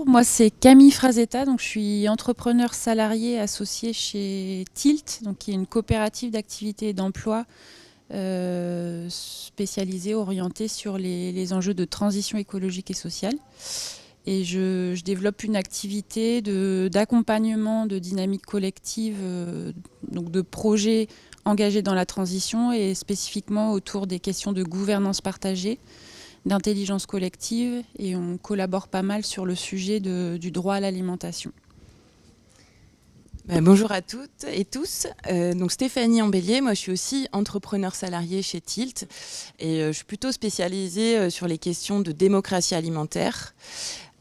moi c'est Camille Frazetta, donc je suis entrepreneur salarié associé chez Tilt, donc qui est une coopérative d'activité et d'emploi spécialisée, orientée sur les enjeux de transition écologique et sociale. Et je développe une activité d'accompagnement de dynamique collective, donc de projets engagés dans la transition et spécifiquement autour des questions de gouvernance partagée, d'intelligence collective, et on collabore pas mal sur le sujet du droit à l'alimentation. Bonjour à toutes et tous. Donc Stéphanie Ambellier, moi je suis aussi entrepreneur salarié chez Tilt et je suis plutôt spécialisée sur les questions de démocratie alimentaire.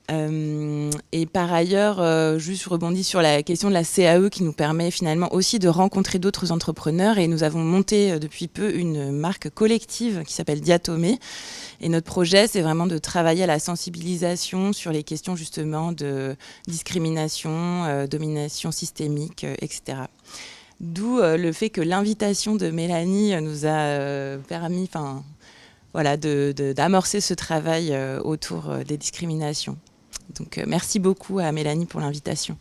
Et par ailleurs, juste je rebondis sur la question de la CAE qui nous permet finalement aussi de rencontrer d'autres entrepreneurs, et nous avons monté depuis peu une marque collective qui s'appelle Diatomée. Et notre projet, c'est vraiment de travailler à la sensibilisation sur les questions justement de discrimination, domination systémique, etc. D'où le fait que l'invitation de Mélanie nous a permis d'amorcer ce travail autour des discriminations. Donc merci beaucoup à Mélanie pour l'invitation.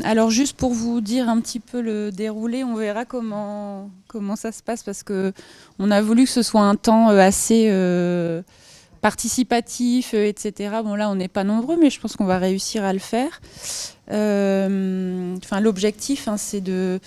Alors juste pour vous dire un petit peu le déroulé, on verra comment ça se passe, parce qu'on a voulu que ce soit un temps assez participatif, etc. Bon là on n'est pas nombreux, mais je pense qu'on va réussir à le faire. L'objectif, c'est de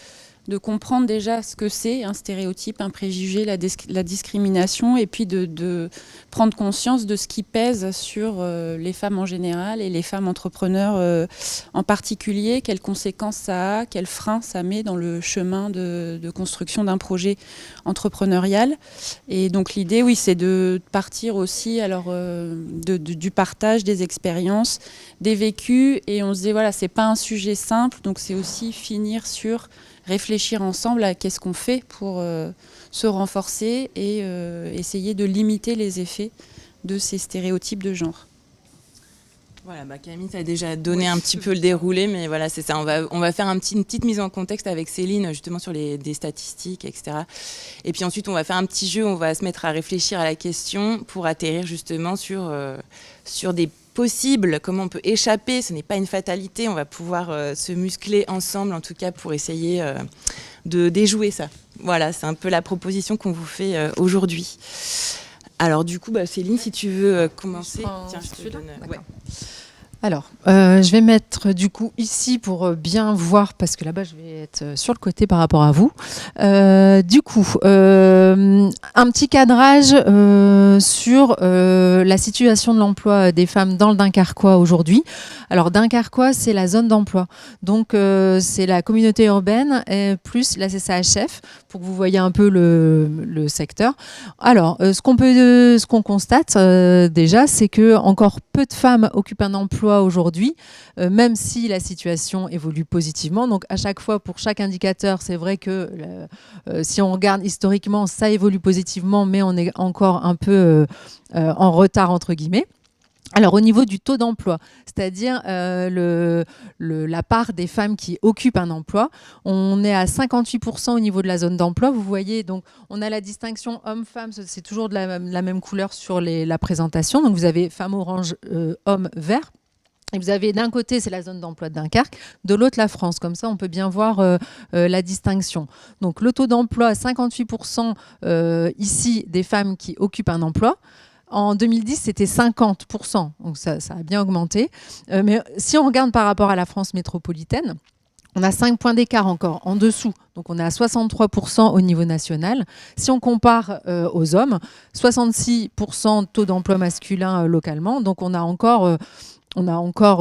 comprendre déjà ce que c'est un stéréotype, un préjugé, la discrimination, et puis de prendre conscience de ce qui pèse sur les femmes en général et les femmes entrepreneurs en particulier, quelles conséquences ça a, quels freins ça met dans le chemin de construction d'un projet entrepreneurial. Et donc l'idée, oui, c'est de partir aussi du partage des expériences, des vécus, et on se dit, voilà, c'est pas un sujet simple, donc c'est aussi finir sur réfléchir ensemble à qu'est-ce qu'on fait pour se renforcer et essayer de limiter les effets de ces stéréotypes de genre. Voilà, Camille t'a déjà donné un petit peu le déroulé, mais voilà, c'est ça. On va faire une petite mise en contexte avec Céline, justement sur des statistiques, etc. Et puis ensuite, on va faire un petit jeu, on va se mettre à réfléchir à la question pour atterrir justement sur des possibles, comment on peut échapper. Ce n'est pas une fatalité, on va pouvoir se muscler ensemble, en tout cas, pour essayer de déjouer ça. Voilà, c'est un peu la proposition qu'on vous fait aujourd'hui. Alors du coup, Céline, si tu veux commencer. Tiens, je te donne. Ouais. Alors, je vais mettre du coup ici pour bien voir, parce que là-bas je vais être sur le côté par rapport à vous. Du coup, un petit cadrage sur la situation de l'emploi des femmes dans le Dunkerquois aujourd'hui. Alors Dunkerquois, c'est la zone d'emploi, donc c'est la communauté urbaine plus la CCHF, pour que vous voyez un peu le secteur. Alors, ce qu'on constate déjà, c'est que encore peu de femmes occupent un emploi aujourd'hui, même si la situation évolue positivement. Donc à chaque fois, pour chaque indicateur, c'est vrai que si on regarde historiquement, ça évolue positivement, mais on est encore un peu en retard, entre guillemets. Alors au niveau du taux d'emploi, c'est-à-dire la part des femmes qui occupent un emploi, on est à 58% au niveau de la zone d'emploi. Vous voyez, donc on a la distinction homme-femme, c'est toujours de la même couleur sur la présentation. Donc vous avez femme orange, homme vert. Et vous avez d'un côté, c'est la zone d'emploi de Dunkerque, de l'autre, la France. Comme ça, on peut bien voir la distinction. Donc le taux d'emploi, 58% ici des femmes qui occupent un emploi. En 2010, c'était 50%, donc ça a bien augmenté. Mais si on regarde par rapport à la France métropolitaine, on a 5 points d'écart encore en dessous. Donc on est à 63% au niveau national. Si on compare aux hommes, 66% taux d'emploi masculin localement. Donc on a encore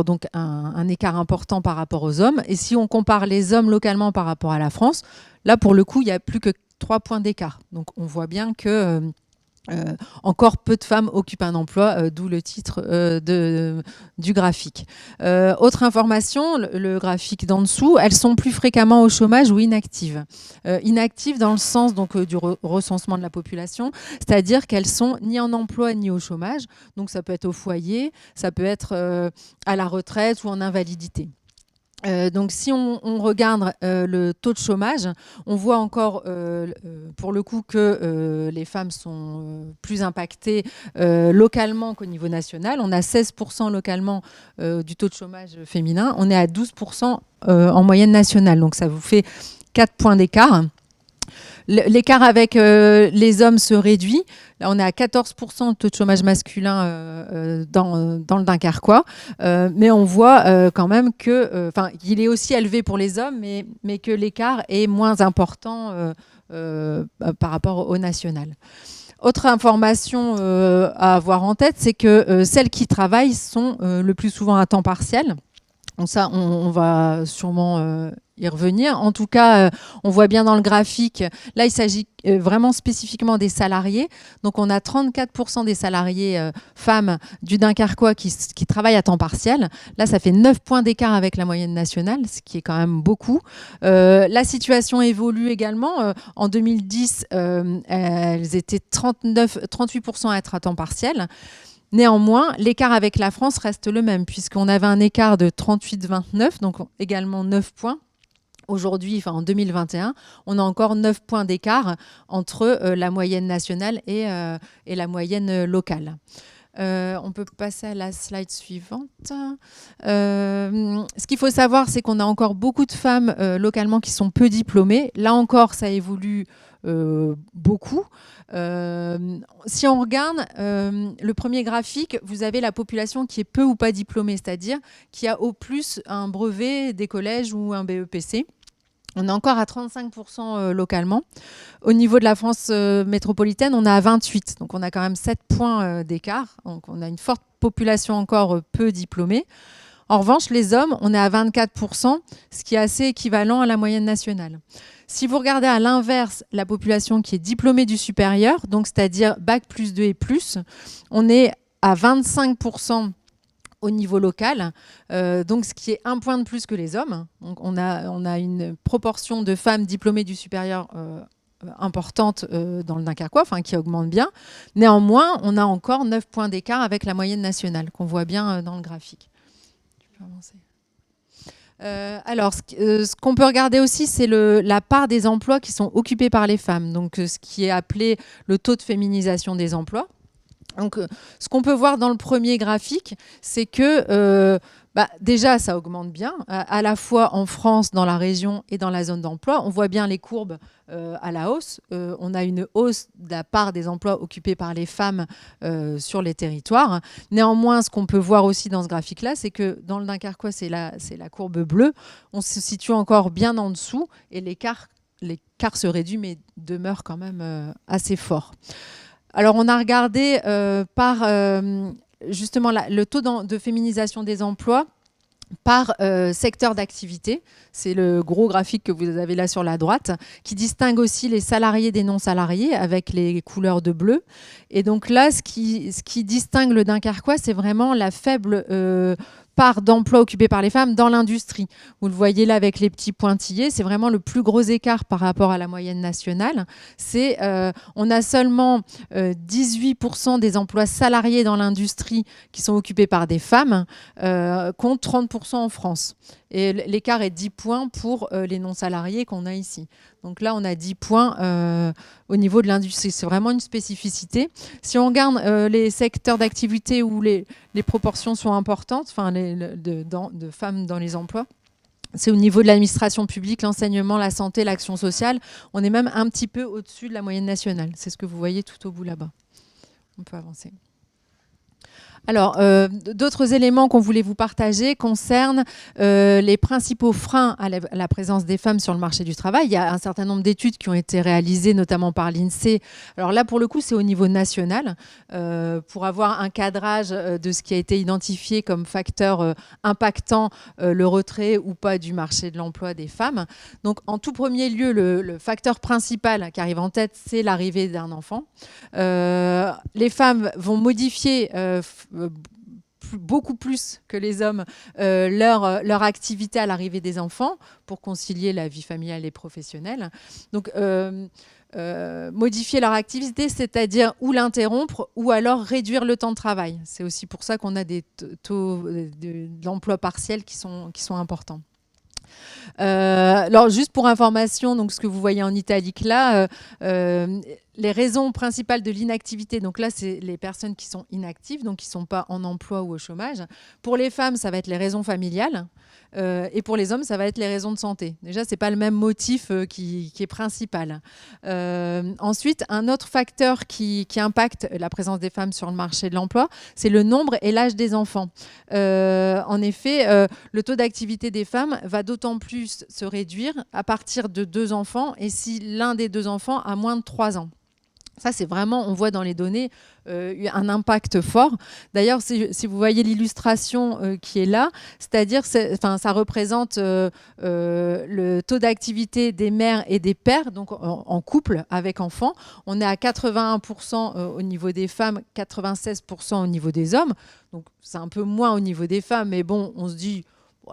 donc un écart important par rapport aux hommes. Et si on compare les hommes localement par rapport à la France, là pour le coup, il n'y a plus que 3 points d'écart. Donc on voit bien que encore peu de femmes occupent un emploi, d'où le titre du graphique. Autre information, le graphique d'en dessous, elles sont plus fréquemment au chômage ou inactives. Inactives dans le sens donc, du recensement de la population, c'est-à-dire qu'elles sont ni en emploi ni au chômage. Donc ça peut être au foyer, ça peut être à la retraite ou en invalidité. Donc si on regarde le taux de chômage, on voit encore pour le coup que les femmes sont plus impactées localement qu'au niveau national. On a 16% localement du taux de chômage féminin, on est à 12% en moyenne nationale, donc ça vous fait 4 points d'écart. L'écart avec les hommes se réduit. Là, on est à 14% de taux de chômage masculin dans le Dunkerquois. Mais on voit quand même qu'il est aussi élevé pour les hommes, mais que l'écart est moins important par rapport au national. Autre information à avoir en tête, c'est que celles qui travaillent sont le plus souvent à temps partiel. Donc ça, on va sûrement y revenir. En tout cas, on voit bien dans le graphique, là, il s'agit vraiment spécifiquement des salariés. Donc, on a 34% des salariés femmes du Dunkerquois qui travaillent à temps partiel. Là, ça fait 9 points d'écart avec la moyenne nationale, ce qui est quand même beaucoup. La situation évolue également. En 2010, elles étaient 38% à être à temps partiel. Néanmoins, l'écart avec la France reste le même, puisqu'on avait un écart de 38-29, donc également 9 points. Aujourd'hui, en 2021, on a encore 9 points d'écart entre la moyenne nationale et la moyenne locale. On peut passer à la slide suivante. Ce qu'il faut savoir, c'est qu'on a encore beaucoup de femmes localement qui sont peu diplômées. Là encore, ça évolue beaucoup. Si on regarde le premier graphique, vous avez la population qui est peu ou pas diplômée, c'est-à-dire qui a au plus un brevet des collèges ou un BEPC. On est encore à 35% localement. Au niveau de la France métropolitaine, on est à 28. Donc on a quand même 7 points d'écart. Donc on a une forte population encore peu diplômée. En revanche, les hommes, on est à 24%, ce qui est assez équivalent à la moyenne nationale. Si vous regardez à l'inverse la population qui est diplômée du supérieur, donc c'est-à-dire Bac plus 2 et plus, on est à 25% au niveau local, donc ce qui est 1 point de plus que les hommes. Donc on a une proportion de femmes diplômées du supérieur importante dans le Dunkerquois, qui augmente bien. Néanmoins, on a encore 9 points d'écart avec la moyenne nationale, qu'on voit bien dans le graphique. Tu peux avancer. Alors, ce qu'on peut regarder aussi, c'est la part des emplois qui sont occupés par les femmes, donc ce qui est appelé le taux de féminisation des emplois. Donc, ce qu'on peut voir dans le premier graphique, c'est que déjà, ça augmente bien, à la fois en France, dans la région et dans la zone d'emploi. On voit bien les courbes à la hausse. On a une hausse de la part des emplois occupés par les femmes sur les territoires. Néanmoins, ce qu'on peut voir aussi dans ce graphique-là, c'est que dans le Dunkerquois, c'est la courbe bleue. On se situe encore bien en dessous et l'écart se réduit, mais demeure quand même assez fort. Alors, on a regardé justement le taux de féminisation des emplois par secteur d'activité. C'est le gros graphique que vous avez là sur la droite, qui distingue aussi les salariés des non-salariés avec les couleurs de bleu. Et donc là, ce qui distingue le Dunkerquois, c'est vraiment la faible part d'emplois occupés par les femmes dans l'industrie. Vous le voyez là avec les petits pointillés, c'est vraiment le plus gros écart par rapport à la moyenne nationale. On a seulement 18% des emplois salariés dans l'industrie qui sont occupés par des femmes, contre 30% en France. Et l'écart est 10 points pour les non-salariés qu'on a ici. Donc là, on a 10 points au niveau de l'industrie. C'est vraiment une spécificité. Si on regarde les secteurs d'activité où les proportions sont importantes, de femmes dans les emplois, c'est au niveau de l'administration publique, l'enseignement, la santé, l'action sociale. On est même un petit peu au-dessus de la moyenne nationale. C'est ce que vous voyez tout au bout là-bas. On peut avancer. Alors, d'autres éléments qu'on voulait vous partager concernent les principaux freins à la présence des femmes sur le marché du travail. Il y a un certain nombre d'études qui ont été réalisées, notamment par l'INSEE. Alors là, pour le coup, c'est au niveau national, pour avoir un cadrage de ce qui a été identifié comme facteur impactant le retrait ou pas du marché de l'emploi des femmes. Donc, en tout premier lieu, le facteur principal qui arrive en tête, c'est l'arrivée d'un enfant. Les femmes vont modifier beaucoup plus que les hommes leur activité à l'arrivée des enfants pour concilier la vie familiale et professionnelle. Donc, modifier leur activité, c'est-à-dire ou l'interrompre ou alors réduire le temps de travail. C'est aussi pour ça qu'on a des taux d'emploi partiel qui sont importants. Alors, juste pour information, donc ce que vous voyez en italique là, les raisons principales de l'inactivité, donc là, c'est les personnes qui sont inactives, donc qui ne sont pas en emploi ou au chômage. Pour les femmes, ça va être les raisons familiales. Et pour les hommes, ça va être les raisons de santé. Déjà, ce n'est pas le même motif qui est principal. Ensuite, un autre facteur qui impacte la présence des femmes sur le marché de l'emploi, c'est le nombre et l'âge des enfants. En effet, le taux d'activité des femmes va d'autant plus se réduire à partir de 2 enfants et si l'un des 2 enfants a moins de 3 ans. Ça, c'est vraiment, on voit dans les données, un impact fort. D'ailleurs, si vous voyez l'illustration qui est là, c'est-à-dire ça représente le taux d'activité des mères et des pères, donc en couple avec enfants. On est à 81% au niveau des femmes, 96% au niveau des hommes. Donc, c'est un peu moins au niveau des femmes, mais bon, on se dit...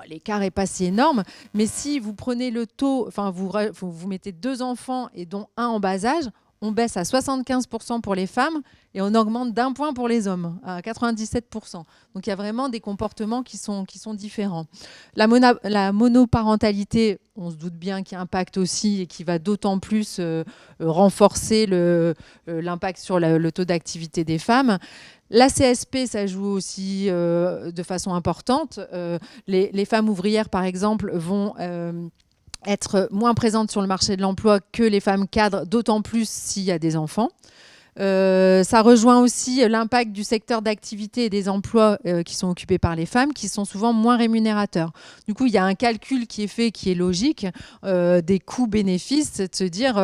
l'écart n'est pas si énorme, mais si vous prenez le taux, enfin vous mettez 2 enfants et dont un en bas âge, on baisse à 75% pour les femmes et on augmente d'1 point pour les hommes, à 97%. Donc il y a vraiment des comportements qui sont différents. La monoparentalité, on se doute bien qu'il impacte aussi et qui va d'autant plus renforcer l'impact sur le taux d'activité des femmes. La CSP, ça joue aussi de façon importante. Les femmes ouvrières, par exemple, vont... être moins présentes sur le marché de l'emploi que les femmes cadres, d'autant plus s'il y a des enfants. Ça rejoint aussi l'impact du secteur d'activité et des emplois qui sont occupés par les femmes, qui sont souvent moins rémunérateurs. Du coup, il y a un calcul qui est fait, qui est logique, des coûts-bénéfices, c'est de se dire,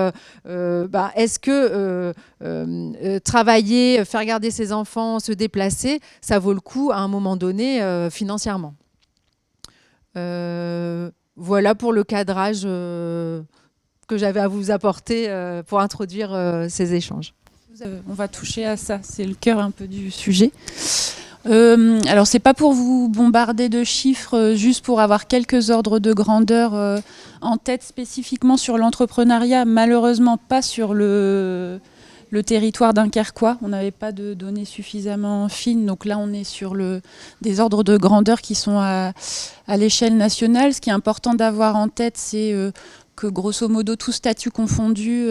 est-ce que travailler, faire garder ses enfants, se déplacer, ça vaut le coup à un moment donné financièrement. Voilà pour le cadrage que j'avais à vous apporter pour introduire ces échanges. On va toucher à ça, c'est le cœur un peu du sujet. Alors, c'est pas pour vous bombarder de chiffres, juste pour avoir quelques ordres de grandeur en tête spécifiquement sur l'entrepreneuriat, malheureusement pas sur le territoire dunkerquois. On n'avait pas de données suffisamment fines, donc là on est sur des ordres de grandeur qui sont à l'échelle nationale. Ce qui est important d'avoir en tête, c'est que grosso modo, tout statut confondu,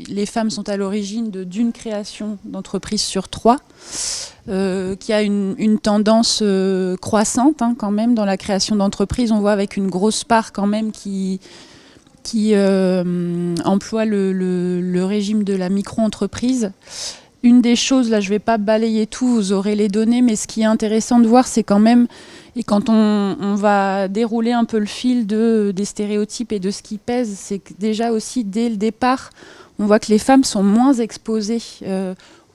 les femmes sont à l'origine d'une création d'entreprise sur 3, qui a une tendance croissante quand même dans la création d'entreprises. On voit avec une grosse part quand même qui emploie le régime de la micro-entreprise. Une des choses, là je ne vais pas balayer tout, vous aurez les données, mais ce qui est intéressant de voir, c'est quand même, et quand on va dérouler un peu le fil des stéréotypes et de ce qui pèse, c'est que déjà aussi dès le départ, on voit que les femmes sont moins exposées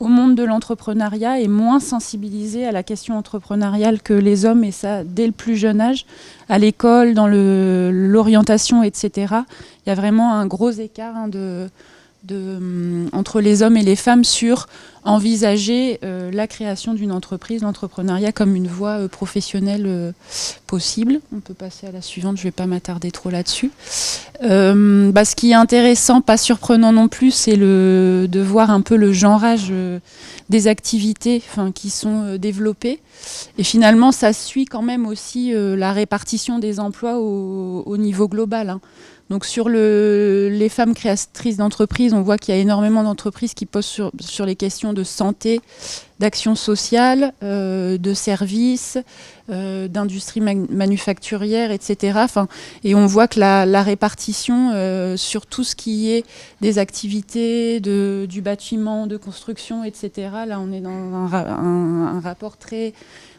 au monde de l'entrepreneuriat et moins sensibilisées à la question entrepreneuriale que les hommes, et ça dès le plus jeune âge, à l'école, dans l'orientation, etc. Il y a vraiment un gros écart entre les hommes et les femmes sur envisager la création d'une entreprise, l'entrepreneuriat comme une voie professionnelle possible. On peut passer à la suivante, je ne vais pas m'attarder trop là-dessus. Ce qui est intéressant, pas surprenant non plus, c'est de voir un peu le genrage des activités qui sont développées. Et finalement, ça suit quand même aussi la répartition des emplois au niveau global. Donc sur les femmes créatrices d'entreprises, on voit qu'il y a énormément d'entreprises qui posent sur les questions de santé, d'action sociale, de services, d'industrie manufacturière, etc. Et on voit que la répartition sur tout ce qui est des activités, du bâtiment, de construction, etc. Là, on est dans un rapport très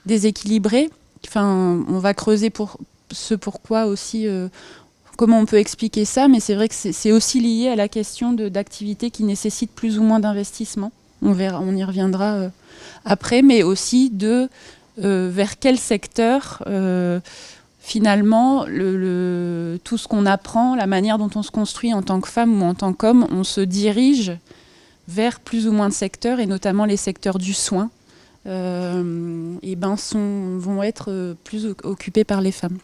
déséquilibré. On va creuser pourquoi aussi... comment on peut expliquer ça, mais c'est vrai que c'est aussi lié à la question d'activités qui nécessitent plus ou moins d'investissement. On y reviendra après, mais aussi vers quel secteur, finalement, tout ce qu'on apprend, la manière dont on se construit en tant que femme ou en tant qu'homme, on se dirige vers plus ou moins de secteurs, et notamment les secteurs du soin, vont être plus occupés par les femmes.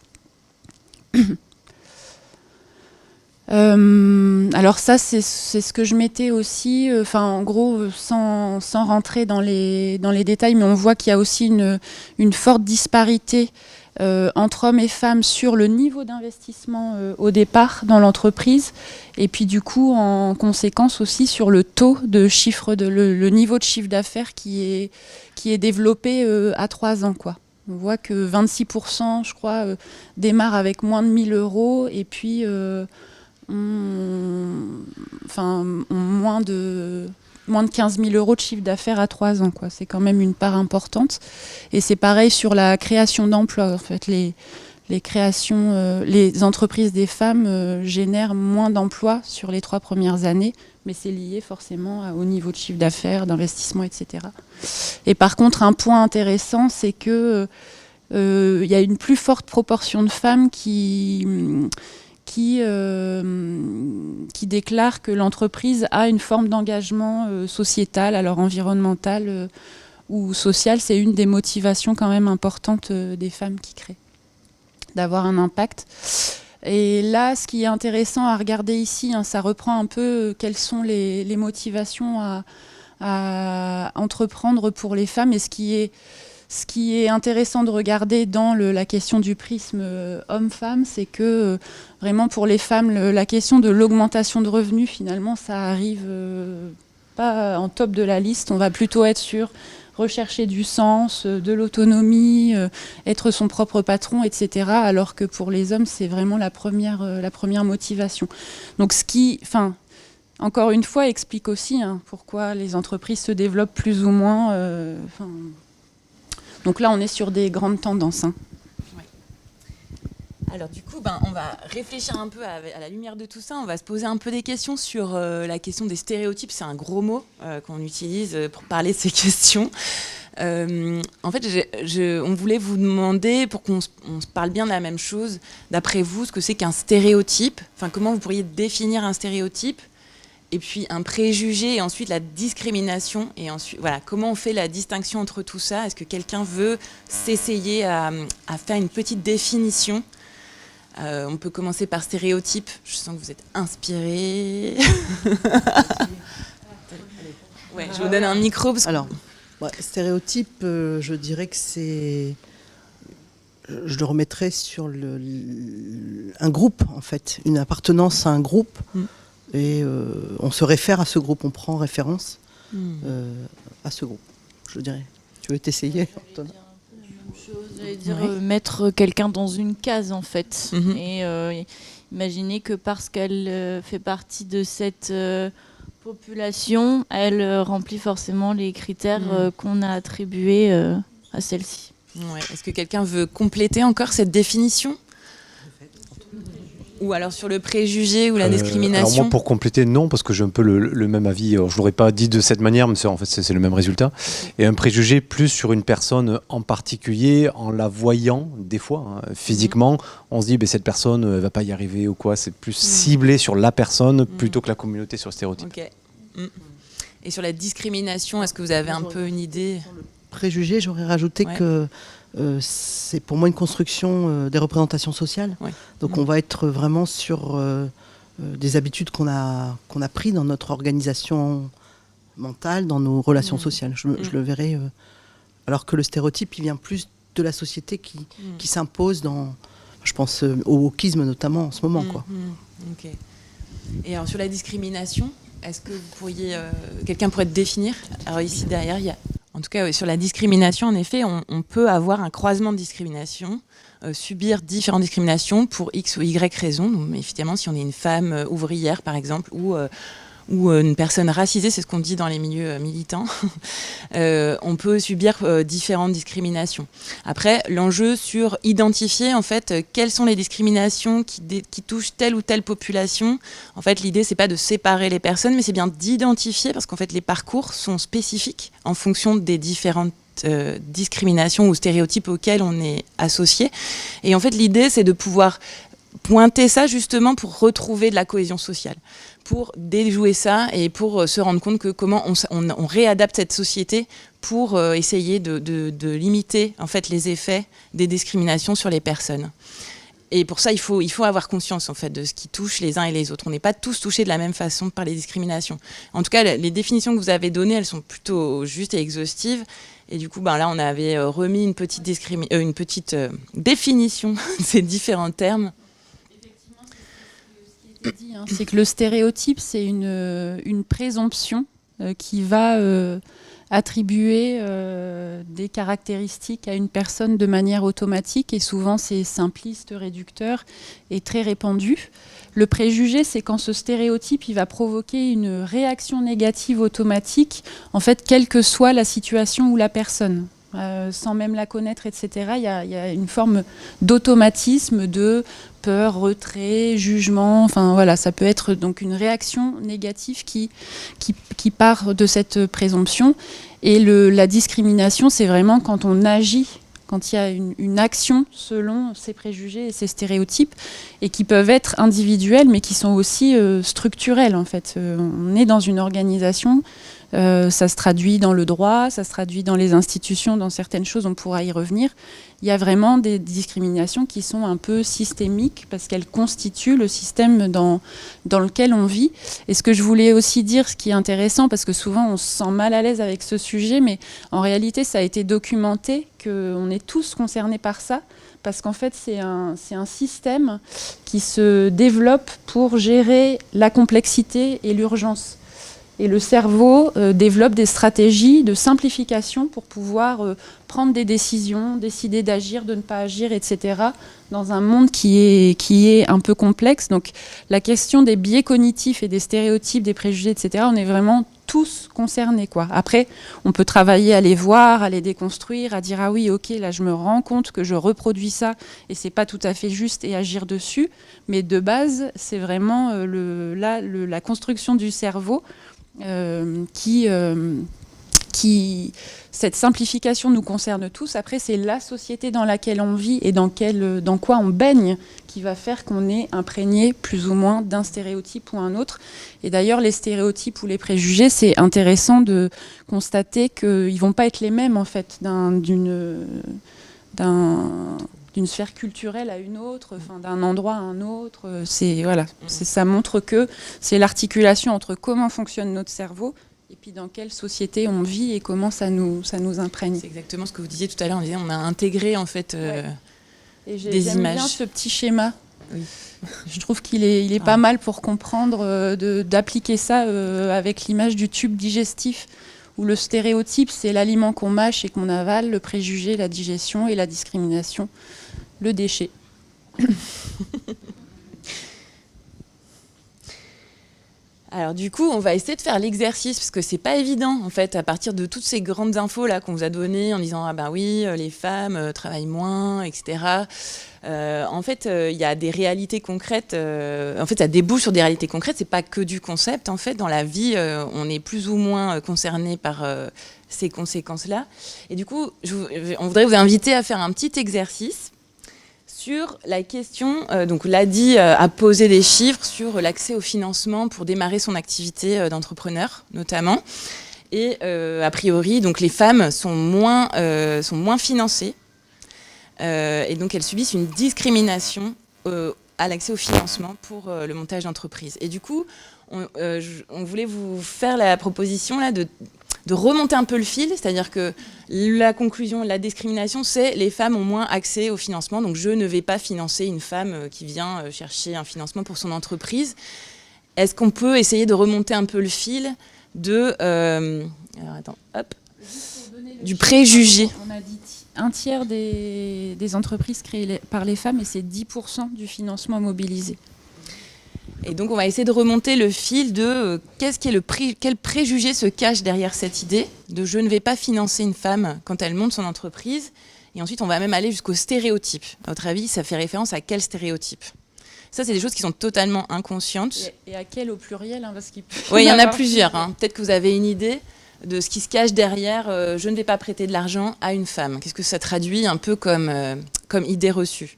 Alors ça, c'est ce que je mettais aussi, en gros, sans rentrer dans les détails, mais on voit qu'il y a aussi une forte disparité entre hommes et femmes sur le niveau d'investissement au départ dans l'entreprise, et puis du coup en conséquence aussi sur le taux de chiffre, le niveau de chiffre d'affaires qui est développé à 3 ans, quoi. On voit que 26%, je crois, démarrent avec moins de 1 000 €, et puis ont moins de 15 000 € de chiffre d'affaires à 3 ans, quoi. C'est quand même une part importante. Et c'est pareil sur la création d'emplois. En fait, les entreprises des femmes génèrent moins d'emplois sur les 3 premières années, mais c'est lié forcément au niveau de chiffre d'affaires, d'investissement, etc. Et par contre, un point intéressant, c'est que y a une plus forte proportion de femmes qui déclarent que l'entreprise a une forme d'engagement sociétal, alors environnemental ou social. C'est une des motivations quand même importantes des femmes qui créent, d'avoir un impact. Et là, ce qui est intéressant à regarder ici, ça reprend un peu quelles sont les motivations à entreprendre pour les femmes. Et ce qui est intéressant de regarder dans la question du prisme homme-femme, c'est que vraiment pour les femmes, la question de l'augmentation de revenus, finalement, ça arrive pas en top de la liste. On va plutôt être sur rechercher du sens, de l'autonomie, être son propre patron, etc. Alors que pour les hommes, c'est vraiment la première motivation. Donc encore une fois, explique aussi pourquoi les entreprises se développent plus ou moins. Donc là, on est sur des grandes tendances. Ouais. Alors du coup, on va réfléchir un peu à la lumière de tout ça. On va se poser un peu des questions sur la question des stéréotypes. C'est un gros mot qu'on utilise pour parler de ces questions. En fait, on voulait vous demander, pour qu'on se parle bien de la même chose, d'après vous, ce que c'est qu'un stéréotype. Enfin, comment vous pourriez définir un stéréotype ? Et puis un préjugé, et ensuite la discrimination, et ensuite voilà, comment on fait la distinction entre tout ça ? Est-ce que quelqu'un veut s'essayer à faire une petite définition ? On peut commencer par stéréotype. Je sens que vous êtes inspirés. Ouais, je vous donne un micro. Alors, stéréotype, je dirais que c'est... Je le remettrais sur un groupe, en fait, une appartenance à un groupe. Et on se réfère à ce groupe, on prend référence à ce groupe, je dirais. Tu veux t'essayer, Antoine ? J'allais dire mettre quelqu'un dans une case, en fait. Et imaginer que parce qu'elle fait partie de cette population, elle remplit forcément les critères qu'on a attribués à celle-ci. Ouais. Est-ce que quelqu'un veut compléter encore cette définition ? Ou alors sur le préjugé ou la discrimination. Alors moi, pour compléter, non, parce que j'ai un peu le même avis. Alors, je ne l'aurais pas dit de cette manière, mais en fait, c'est le même résultat. Et un préjugé plus sur une personne en particulier, en la voyant, des fois, physiquement, on se dit, cette personne ne va pas y arriver ou quoi. C'est plus ciblé sur la personne plutôt que la communauté sur le stéréotype. Okay. Et sur la discrimination, est-ce que vous avez un peu une idée ? Sur le préjugé, j'aurais rajouté que c'est pour moi une construction des représentations sociales. Ouais. Donc on va être vraiment sur des habitudes qu'on a prises dans notre organisation mentale, dans nos relations sociales. Je le verrai. Alors que le stéréotype, il vient plus de la société qui s'impose dans, je pense au wokisme notamment en ce moment. Okay. Et alors sur la discrimination, est-ce que vous pourriez, quelqu'un pourrait te définir ? Alors ici derrière, il y a... En tout cas, sur la discrimination, en effet, on peut avoir un croisement de discrimination, subir différentes discriminations pour X ou Y raisons. Donc, évidemment, si on est une femme ouvrière, par exemple, ou une personne racisée, c'est ce qu'on dit dans les milieux militants, on peut subir différentes discriminations. Après, l'enjeu sur identifier, en fait, quelles sont les discriminations qui touchent telle ou telle population. En fait, l'idée, c'est pas de séparer les personnes, mais c'est bien d'identifier, parce qu'en fait, les parcours sont spécifiques en fonction des différentes discriminations ou stéréotypes auxquels on est associé. Et en fait, l'idée, c'est de pouvoir pointer ça justement pour retrouver de la cohésion sociale, pour déjouer ça et pour se rendre compte que comment on réadapte cette société pour essayer de limiter en fait les effets des discriminations sur les personnes. Et pour ça, il faut avoir conscience en fait de ce qui touche les uns et les autres. On n'est pas tous touchés de la même façon par les discriminations. En tout cas, les définitions que vous avez données, elles sont plutôt justes et exhaustives. Et du coup, là, on avait remis une petite définition de ces différents termes. Effectivement, ce qui a été dit, c'est que le stéréotype, c'est une présomption qui va attribuer des caractéristiques à une personne de manière automatique, et souvent c'est simpliste, réducteur et très répandu. Le préjugé, c'est quand ce stéréotype il va provoquer une réaction négative automatique, en fait, quelle que soit la situation ou la personne. Sans même la connaître, etc. Il y a une forme d'automatisme, de peur, retrait, jugement. Enfin voilà, ça peut être donc une réaction négative qui part de cette présomption. Et la discrimination, c'est vraiment quand on agit, quand il y a une action selon ces préjugés et ces stéréotypes, et qui peuvent être individuels, mais qui sont aussi structurels en fait. On est dans une organisation. Ça se traduit dans le droit, ça se traduit dans les institutions, dans certaines choses, on pourra y revenir. Il y a vraiment des discriminations qui sont un peu systémiques parce qu'elles constituent le système dans lequel on vit. Et ce que je voulais aussi dire, ce qui est intéressant, parce que souvent on se sent mal à l'aise avec ce sujet, mais en réalité ça a été documenté qu'on est tous concernés par ça, parce qu'en fait c'est un système qui se développe pour gérer la complexité et l'urgence. Et le cerveau développe des stratégies de simplification pour pouvoir prendre des décisions, décider d'agir, de ne pas agir, etc. dans un monde qui est un peu complexe. Donc la question des biais cognitifs et des stéréotypes, des préjugés, etc., on est vraiment tous concernés, quoi. Après, on peut travailler à les voir, à les déconstruire, à dire « Ah oui, ok, là je me rends compte que je reproduis ça et c'est pas tout à fait juste » et agir dessus. Mais de base, c'est vraiment la construction du cerveau cette simplification nous concerne tous. Après, c'est la société dans laquelle on vit et dans quoi on baigne qui va faire qu'on est imprégné plus ou moins d'un stéréotype ou un autre. Et d'ailleurs, les stéréotypes ou les préjugés, c'est intéressant de constater qu'ils ne vont pas être les mêmes en fait d'une sphère culturelle à une autre, d'un endroit à un autre. Ça montre que c'est l'articulation entre comment fonctionne notre cerveau et puis dans quelle société on vit et comment ça nous imprègne. C'est exactement ce que vous disiez tout à l'heure. On a intégré en fait et des j'aime images. Bien ce petit schéma. Oui. Je trouve qu'il est pas mal pour comprendre, d'appliquer ça avec l'image du tube digestif, où le stéréotype, c'est l'aliment qu'on mâche et qu'on avale, le préjugé, la digestion, et la discrimination, le déchet. Alors du coup, on va essayer de faire l'exercice, parce que c'est pas évident, en fait, à partir de toutes ces grandes infos là qu'on vous a données, en disant « Ah ben oui, les femmes travaillent moins, etc. » En fait, il y a des réalités concrètes, en fait, ça débouche sur des réalités concrètes, c'est pas que du concept, en fait. Dans la vie, on est plus ou moins concerné par ces conséquences-là. Et du coup, on voudrait vous inviter à faire un petit exercice sur la question, donc l'ADI a posé des chiffres sur l'accès au financement pour démarrer son activité d'entrepreneur, notamment. Et a priori, donc les femmes sont moins financées. Et donc elles subissent une discrimination à l'accès au financement pour le montage d'entreprise. Et du coup, on voulait vous faire la proposition là, de remonter un peu le fil, c'est-à-dire que la conclusion, la discrimination, c'est les femmes ont moins accès au financement, donc je ne vais pas financer une femme qui vient chercher un financement pour son entreprise. Est-ce qu'on peut essayer de remonter un peu le fil de du préjugé? On a dit un tiers des entreprises créées par les femmes et c'est 10% du financement mobilisé. Et donc on va essayer de remonter le fil de quel préjugé se cache derrière cette idée de je ne vais pas financer une femme quand elle monte son entreprise. Et ensuite on va même aller jusqu'au stéréotype. À votre avis, ça fait référence à quel stéréotype? Ça, c'est des choses qui sont totalement inconscientes. Et à quel au pluriel, parce qu'il Oui, il y en a plusieurs. Peut-être que vous avez une idée de ce qui se cache derrière je ne vais pas prêter de l'argent à une femme. Qu'est-ce que ça traduit un peu comme idée reçue?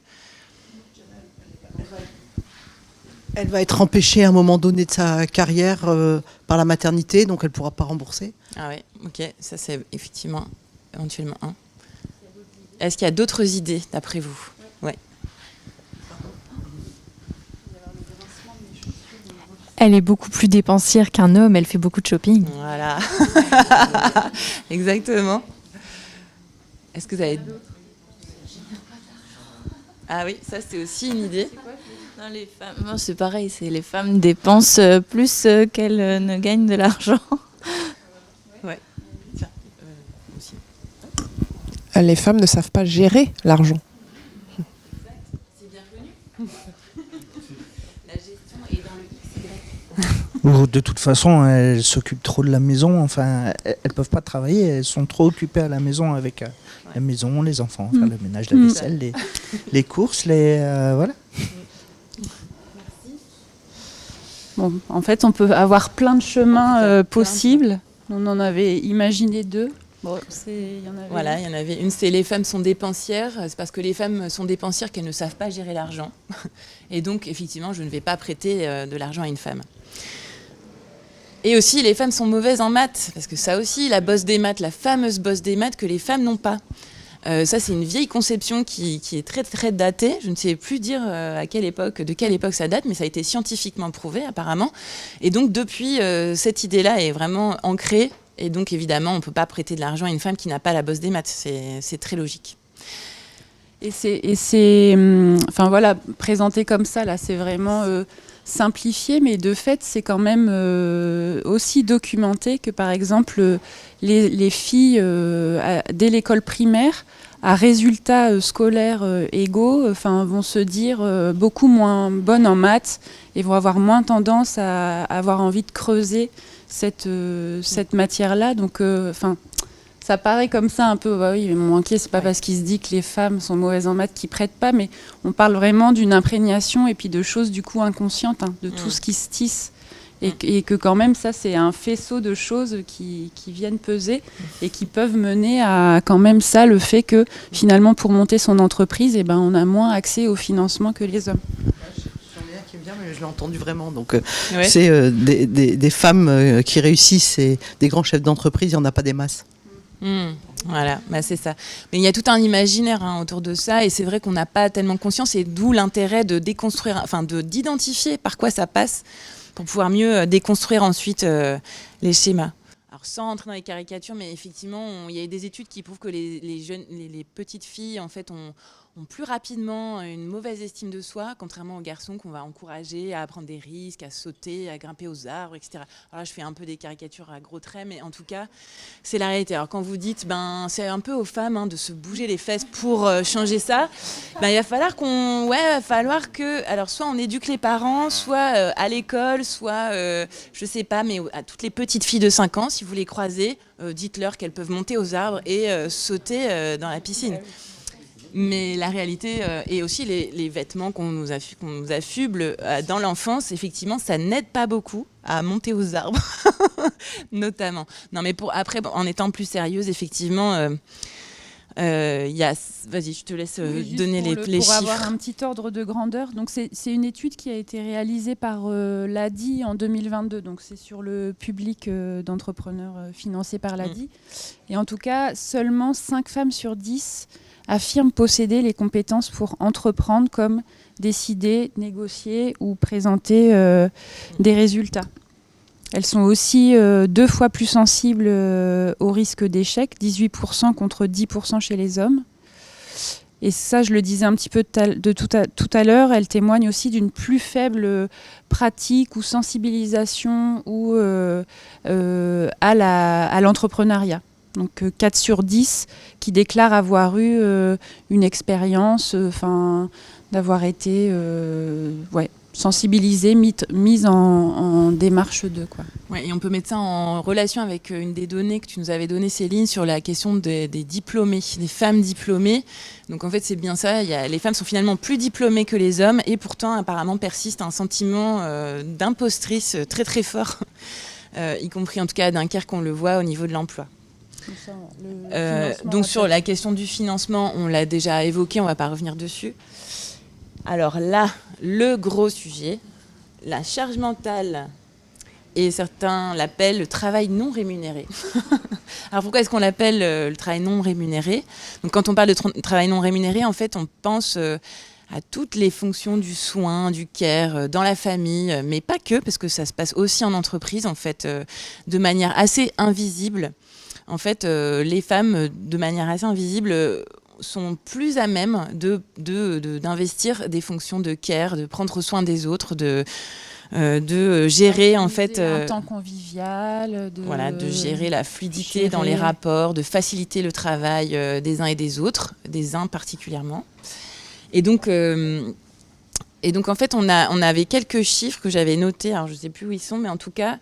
Elle va être empêchée à un moment donné de sa carrière par la maternité, donc elle ne pourra pas rembourser. Ah oui, ok, ça c'est effectivement éventuellement un. Est-ce qu'il y a d'autres idées d'après vous? Ouais. Elle est beaucoup plus dépensière qu'un homme, elle fait beaucoup de shopping. Voilà, exactement. Est-ce que vous avez... Ah oui, ça c'est aussi une idée. Non, les femmes, non, c'est pareil, c'est les femmes dépensent plus qu'elles ne gagnent de l'argent. Ouais. Tiens, aussi. Les femmes ne savent pas gérer l'argent. C'est bien connu. La gestion est dans le XY. Ou de toute façon, elles s'occupent trop de la maison. Enfin, elles peuvent pas travailler. Elles sont trop occupées à la maison avec la maison, les enfants, faire le ménage, la vaisselle, les courses, voilà. Bon, en fait, on peut avoir plein de chemins possibles. On en avait imaginé 2. Bon, il y en avait... Voilà, il y en avait une, c'est les femmes sont dépensières. C'est parce que les femmes sont dépensières qu'elles ne savent pas gérer l'argent. Et donc, effectivement, je ne vais pas prêter de l'argent à une femme. Et aussi, les femmes sont mauvaises en maths. Parce que ça aussi, la bosse des maths, la fameuse bosse des maths que les femmes n'ont pas. Ça, c'est une vieille conception qui est très, très datée. Je ne sais plus dire de quelle époque ça date, mais ça a été scientifiquement prouvé, apparemment. Et donc, depuis, cette idée-là est vraiment ancrée. Et donc, évidemment, on ne peut pas prêter de l'argent à une femme qui n'a pas la bosse des maths. C'est très logique. Et c'est enfin voilà, présenté comme ça, là, c'est vraiment simplifié, mais de fait, c'est quand même aussi documenté que, par exemple, les filles, dès l'école primaire, à résultats scolaires égaux, vont se dire beaucoup moins bonnes en maths et vont avoir moins tendance à avoir envie de creuser cette matière-là. Donc, ça paraît comme ça un peu, bah oui, mais mon inquiet, c'est pas parce qu'il se dit que les femmes sont mauvaises en maths qu'ils prêtent pas, mais on parle vraiment d'une imprégnation et puis de choses du coup inconscientes, de tout ce qui se tisse. Et que quand même, ça, c'est un faisceau de choses qui viennent peser et qui peuvent mener à quand même ça, le fait que finalement, pour monter son entreprise, on a moins accès au financement que les hommes. J'en ai un qui me vient, mais je l'ai entendu vraiment. Donc, c'est des femmes qui réussissent et des grands chefs d'entreprise, il n'y en a pas des masses. Voilà, c'est ça. Mais il y a tout un imaginaire autour de ça, et c'est vrai qu'on n'a pas tellement conscience, et d'où l'intérêt de déconstruire, d'identifier par quoi ça passe, pour pouvoir mieux déconstruire ensuite les schémas. Alors sans entrer dans les caricatures, mais effectivement, il y a des études qui prouvent que les petites filles, en fait, ont plus rapidement une mauvaise estime de soi, contrairement aux garçons qu'on va encourager à prendre des risques, à sauter, à grimper aux arbres, etc. Alors là, je fais un peu des caricatures à gros traits, mais en tout cas, c'est la réalité. Alors quand vous dites, c'est un peu aux femmes de se bouger les fesses pour changer ça, il va falloir que, alors soit on éduque les parents, soit à l'école, soit, je sais pas, mais à toutes les petites filles de 5 ans, si vous les croisez, dites-leur qu'elles peuvent monter aux arbres et sauter dans la piscine. Mais la réalité, et aussi les vêtements qu'on nous affuble dans l'enfance, effectivement, ça n'aide pas beaucoup à monter aux arbres, notamment. Non, mais après, en étant plus sérieuse, effectivement, vas-y, je te laisse donner les chiffres. Pour avoir un petit ordre de grandeur, donc c'est une étude qui a été réalisée par l'ADI en 2022, donc c'est sur le public d'entrepreneurs financé par l'ADI. Et en tout cas, seulement 5 femmes sur 10 affirment posséder les compétences pour entreprendre, comme décider, négocier ou présenter des résultats. Elles sont aussi 2 fois plus sensibles au risque d'échec, 18% contre 10% chez les hommes. Et ça, je le disais un petit peu tout à l'heure, elles témoignent aussi d'une plus faible pratique ou sensibilisation à l'entrepreneuriat. Donc 4 sur 10 qui déclarent avoir eu une expérience, d'avoir été sensibilisées, mises en démarche d'eux, quoi. Ouais, et on peut mettre ça en relation avec une des données que tu nous avais données, Céline, sur la question des diplômés, des femmes diplômées. Donc en fait, c'est bien ça, les femmes sont finalement plus diplômées que les hommes, et pourtant apparemment persiste un sentiment d'impostrice très très fort, y compris en tout à Dunkerque, on le voit au niveau de l'emploi. Donc sur la question du financement, on l'a déjà évoqué, on ne va pas revenir dessus. Alors là, le gros sujet, la charge mentale, et certains l'appellent le travail non rémunéré. Alors pourquoi est-ce qu'on l'appelle le travail non rémunéré ? Donc quand on parle de travail non rémunéré, en fait, on pense à toutes les fonctions du soin, du care, dans la famille, mais pas que, parce que ça se passe aussi en entreprise, en fait, de manière assez invisible. en fait, les femmes, de manière assez invisible, sont plus à même d'investir des fonctions de care, de prendre soin des autres, de gérer en fait un temps convivial, de gérer la fluidité dans les rapports, de faciliter le travail des uns et des autres, des uns particulièrement. Et donc en fait on avait quelques chiffres que j'avais notés, alors je ne sais plus où ils sont, mais en tout cas,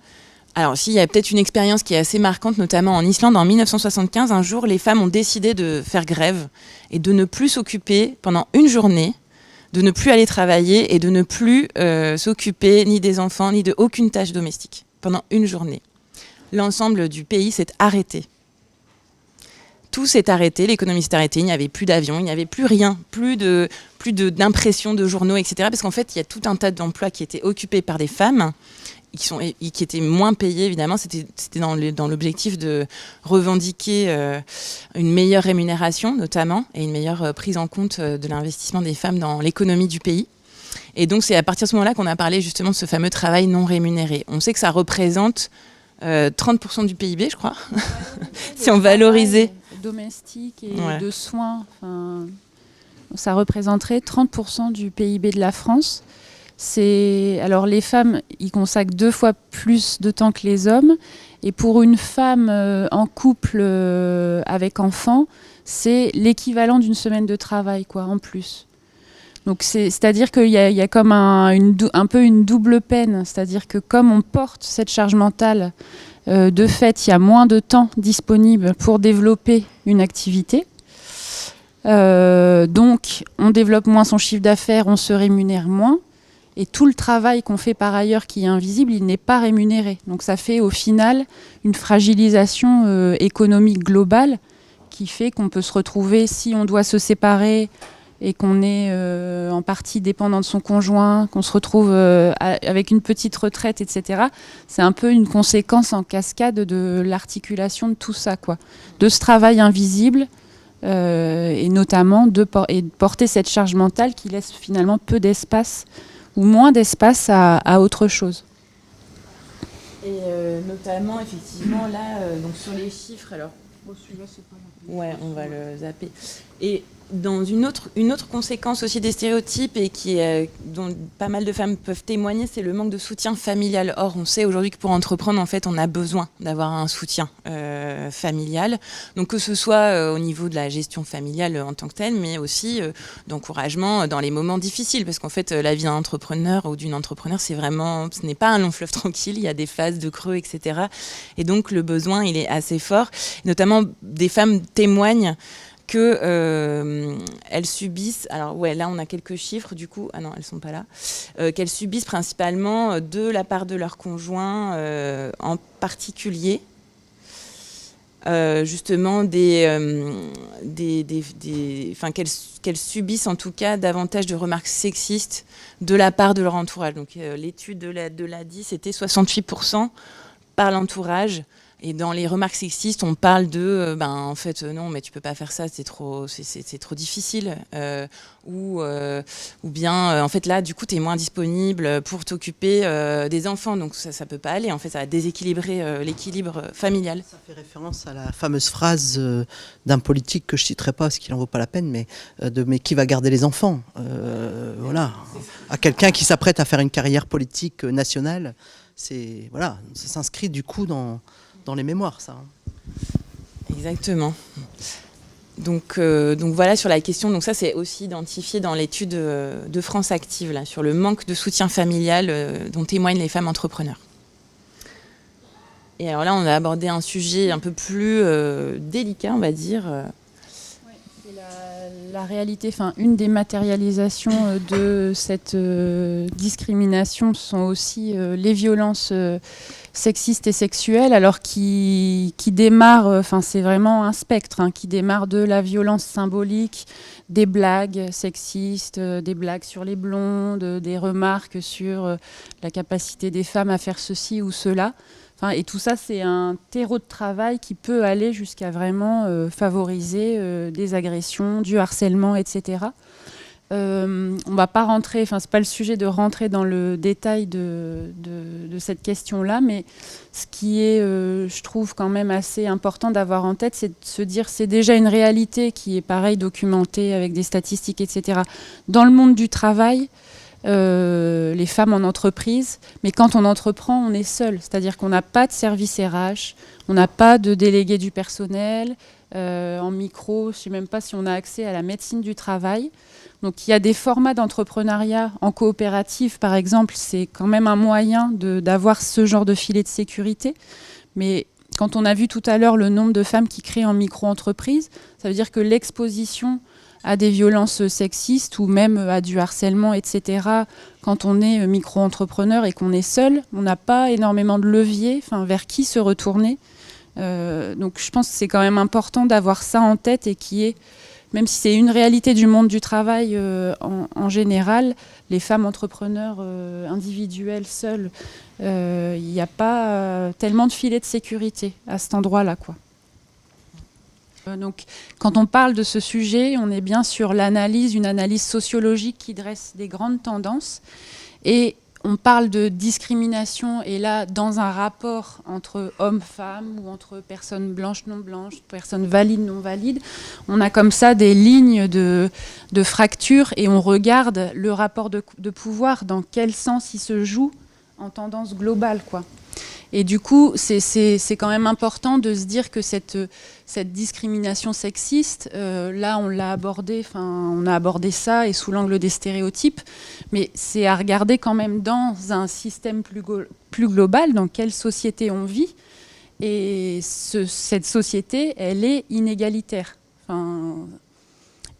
alors s'il y a peut-être une expérience qui est assez marquante, notamment en Islande en 1975, un jour les femmes ont décidé de faire grève et de ne plus s'occuper pendant une journée, de ne plus aller travailler et de ne plus s'occuper ni des enfants ni de aucune tâche domestique pendant une journée. L'ensemble du pays s'est arrêté. Tout s'est arrêté, l'économie s'est arrêtée, il n'y avait plus d'avions, il n'y avait plus rien, plus d'impression de journaux, etc. Parce qu'en fait, il y a tout un tas d'emplois qui étaient occupés par des femmes, qui étaient moins payés, évidemment. C'était dans l'objectif de revendiquer une meilleure rémunération, notamment, et une meilleure prise en compte de l'investissement des femmes dans l'économie du pays. Et donc, c'est à partir de ce moment-là qu'on a parlé justement de ce fameux travail non rémunéré. On sait que ça représente 30% du PIB, je crois, si on valorisait. Domestique et de soins, ça représenterait 30% du PIB de la France. Alors les femmes y consacrent 2 fois plus de temps que les hommes, et pour une femme en couple avec enfant, c'est l'équivalent d'une semaine de travail, quoi, en plus. Donc c'est-à-dire qu'il y a comme un peu une double peine, c'est-à-dire que comme on porte cette charge mentale, de fait, il y a moins de temps disponible pour développer une activité. Donc, on développe moins son chiffre d'affaires, on se rémunère moins. Et tout le travail qu'on fait par ailleurs qui est invisible, il n'est pas rémunéré. Donc, ça fait au final une fragilisation économique globale qui fait qu'on peut se retrouver, si on doit se séparer et qu'on est en partie dépendant de son conjoint, qu'on se retrouve avec une petite retraite, etc. C'est un peu une conséquence en cascade de l'articulation de tout ça, quoi. De ce travail invisible, et notamment de porter cette charge mentale qui laisse finalement peu d'espace ou moins d'espace à autre chose. Et notamment, effectivement, là, donc sur les chiffres, alors... celui-là, c'est pas là. Ouais, on va le zapper. Et dans une autre conséquence aussi des stéréotypes et dont pas mal de femmes peuvent témoigner, c'est le manque de soutien familial. Or, on sait aujourd'hui que pour entreprendre, en fait, on a besoin d'avoir un soutien familial. Donc, que ce soit au niveau de la gestion familiale en tant que telle, mais aussi d'encouragement dans les moments difficiles. Parce qu'en fait, la vie d'un entrepreneur ou d'une entrepreneure, ce n'est pas un long fleuve tranquille. Il y a des phases de creux, etc. Et donc, le besoin, il est assez fort. Et notamment, des femmes témoignent qu'elles subissent, alors ouais, là on a quelques chiffres du coup, ah non, elles sont pas là, qu'elles subissent principalement de la part de leur conjoint en particulier, justement qu'elles subissent en tout cas davantage de remarques sexistes de la part de leur entourage. Donc l'étude de l'ADI, c'était 68% par l'entourage. Et dans les remarques sexistes, on parle de en fait non, mais tu peux pas faire ça, c'est trop difficile, ou bien en fait là du coup tu es moins disponible pour t'occuper des enfants, donc ça peut pas aller, en fait ça va déséquilibrer l'équilibre familial. Ça fait référence à la fameuse phrase d'un politique que je citerai pas parce qu'il en vaut pas la peine, mais qui va garder les enfants, voilà, à quelqu'un qui s'apprête à faire une carrière politique nationale, ça s'inscrit du coup dans les mémoires, ça. Exactement. Donc voilà sur la question. Donc ça, c'est aussi identifié dans l'étude de France Active, là, sur le manque de soutien familial dont témoignent les femmes entrepreneurs. Et alors là, on a abordé un sujet un peu plus délicat, on va dire. La réalité, une des matérialisations de cette discrimination sont aussi les violences sexistes et sexuelles, alors qui démarrent, c'est vraiment un spectre, qui démarre de la violence symbolique, des blagues sexistes, des blagues sur les blondes, des remarques sur la capacité des femmes à faire ceci ou cela. Et tout ça, c'est un terreau de travail qui peut aller jusqu'à vraiment favoriser des agressions, du harcèlement, etc. On ne va pas rentrer, c'est pas le sujet de rentrer dans le détail de cette question-là, mais ce qui est, je trouve, quand même assez important d'avoir en tête, c'est de se dire c'est déjà une réalité qui est pareil documentée avec des statistiques, etc. Dans le monde du travail, les femmes en entreprise, mais quand on entreprend, on est seul. C'est-à-dire qu'on n'a pas de service RH, on n'a pas de délégué du personnel, en micro, je ne sais même pas si on a accès à la médecine du travail. Donc il y a des formats d'entrepreneuriat en coopérative, par exemple, c'est quand même un moyen d'avoir ce genre de filet de sécurité. Mais quand on a vu tout à l'heure le nombre de femmes qui créent en micro-entreprise, ça veut dire que l'exposition à des violences sexistes ou même à du harcèlement, etc., quand on est micro-entrepreneur et qu'on est seul, on n'a pas énormément de levier vers qui se retourner. Donc je pense que c'est quand même important d'avoir ça en tête et qui est, même si c'est une réalité du monde du travail en général, les femmes entrepreneurs individuelles seules, il n'y a pas tellement de filet de sécurité à cet endroit-là, quoi. Donc, quand on parle de ce sujet, on est bien sur l'analyse, une analyse sociologique qui dresse des grandes tendances. Et on parle de discrimination, et là, dans un rapport entre hommes-femmes ou entre personnes blanches, non-blanches, personnes valides, non-valides, on a comme ça des lignes de fracture et on regarde le rapport de pouvoir, dans quel sens il se joue en tendance globale, quoi. Et du coup, c'est quand même important de se dire que cette discrimination sexiste, là, on l'a abordé, on a abordé ça et sous l'angle des stéréotypes, mais c'est à regarder quand même dans un système plus global, dans quelle société on vit. Et cette société, elle est inégalitaire.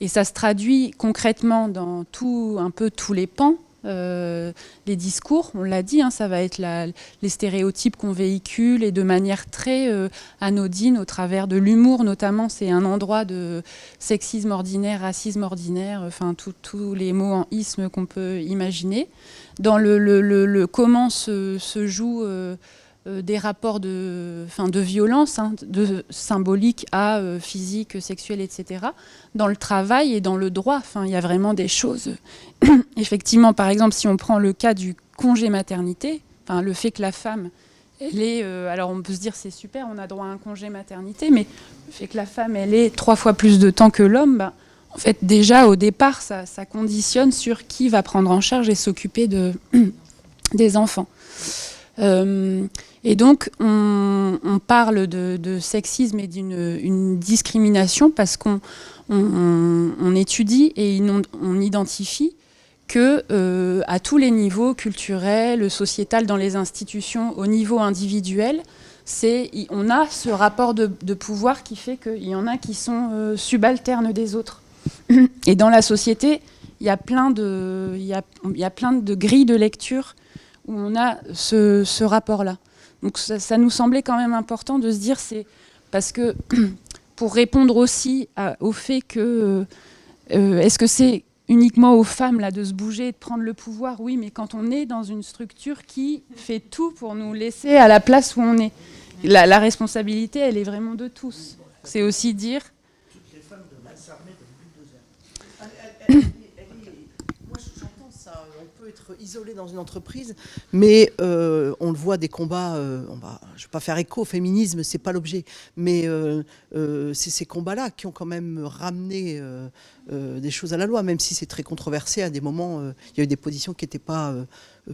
Et ça se traduit concrètement dans un peu tous les pans. Les discours, on l'a dit, ça va être les stéréotypes qu'on véhicule et de manière très anodine au travers de l'humour notamment. C'est un endroit de sexisme ordinaire, racisme ordinaire, tous les mots en isme qu'on peut imaginer. Dans le comment se jouent des rapports de violence, de symbolique à physique, sexuelle, etc. Dans le travail et dans le droit, il y a vraiment des choses. Effectivement, par exemple, si on prend le cas du congé maternité, le fait que la femme, elle est... alors on peut se dire c'est super, on a droit à un congé maternité, mais le fait que la femme, elle ait 3 fois plus de temps que l'homme, en fait, déjà au départ, ça conditionne sur qui va prendre en charge et s'occuper des enfants. Et donc, on parle de sexisme et d'une discrimination parce qu'on étudie et on identifie que à tous les niveaux, culturels, sociétal, dans les institutions, au niveau individuel, on a ce rapport de pouvoir qui fait qu'il y en a qui sont subalternes des autres. Et dans la société, il y a plein de grilles de lecture où on a ce rapport-là. Donc ça nous semblait quand même important de se dire, c'est parce que pour répondre aussi au fait que est-ce que c'est uniquement aux femmes là, de se bouger et de prendre le pouvoir? Oui, mais quand on est dans une structure qui fait tout pour nous laisser à la place où on est, la responsabilité, elle est vraiment de tous. C'est aussi dire... Toutes les femmes de la s'armer de bulldozer. Moi, j'entends ça. On peut être isolé dans une entreprise, mais on le voit, des combats... je ne vais pas faire écho au féminisme, c'est pas l'objet, mais c'est ces combats-là qui ont quand même ramené des choses à la loi, même si c'est très controversé. À des moments, il y a eu des positions qui n'étaient pas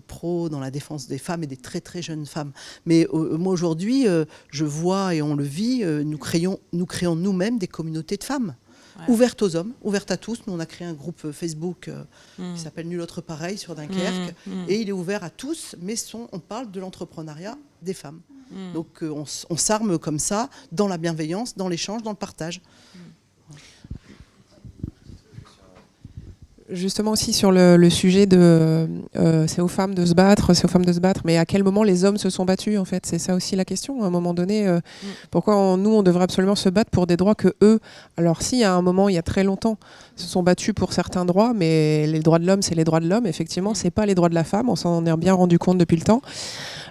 pro dans la défense des femmes et des très très jeunes femmes. Mais moi aujourd'hui, je vois et on le vit, nous créons nous-mêmes des communautés de femmes. Ouais. Ouverte aux hommes, ouverte à tous. Nous, on a créé un groupe Facebook qui s'appelle Nul autre pareil sur Dunkerque. Et il est ouvert à tous, mais on parle de l'entrepreneuriat des femmes. Donc on s'arme comme ça, dans la bienveillance, dans l'échange, dans le partage. Justement aussi sur le sujet de c'est aux femmes de se battre, mais à quel moment les hommes se sont battus en fait? C'est ça aussi la question. À un moment donné, pourquoi nous on devrait absolument se battre pour des droits que eux, alors si à un moment il y a très longtemps se sont battus pour certains droits, mais les droits de l'homme c'est les droits de l'homme, effectivement c'est pas les droits de la femme, on s'en est bien rendu compte depuis le temps.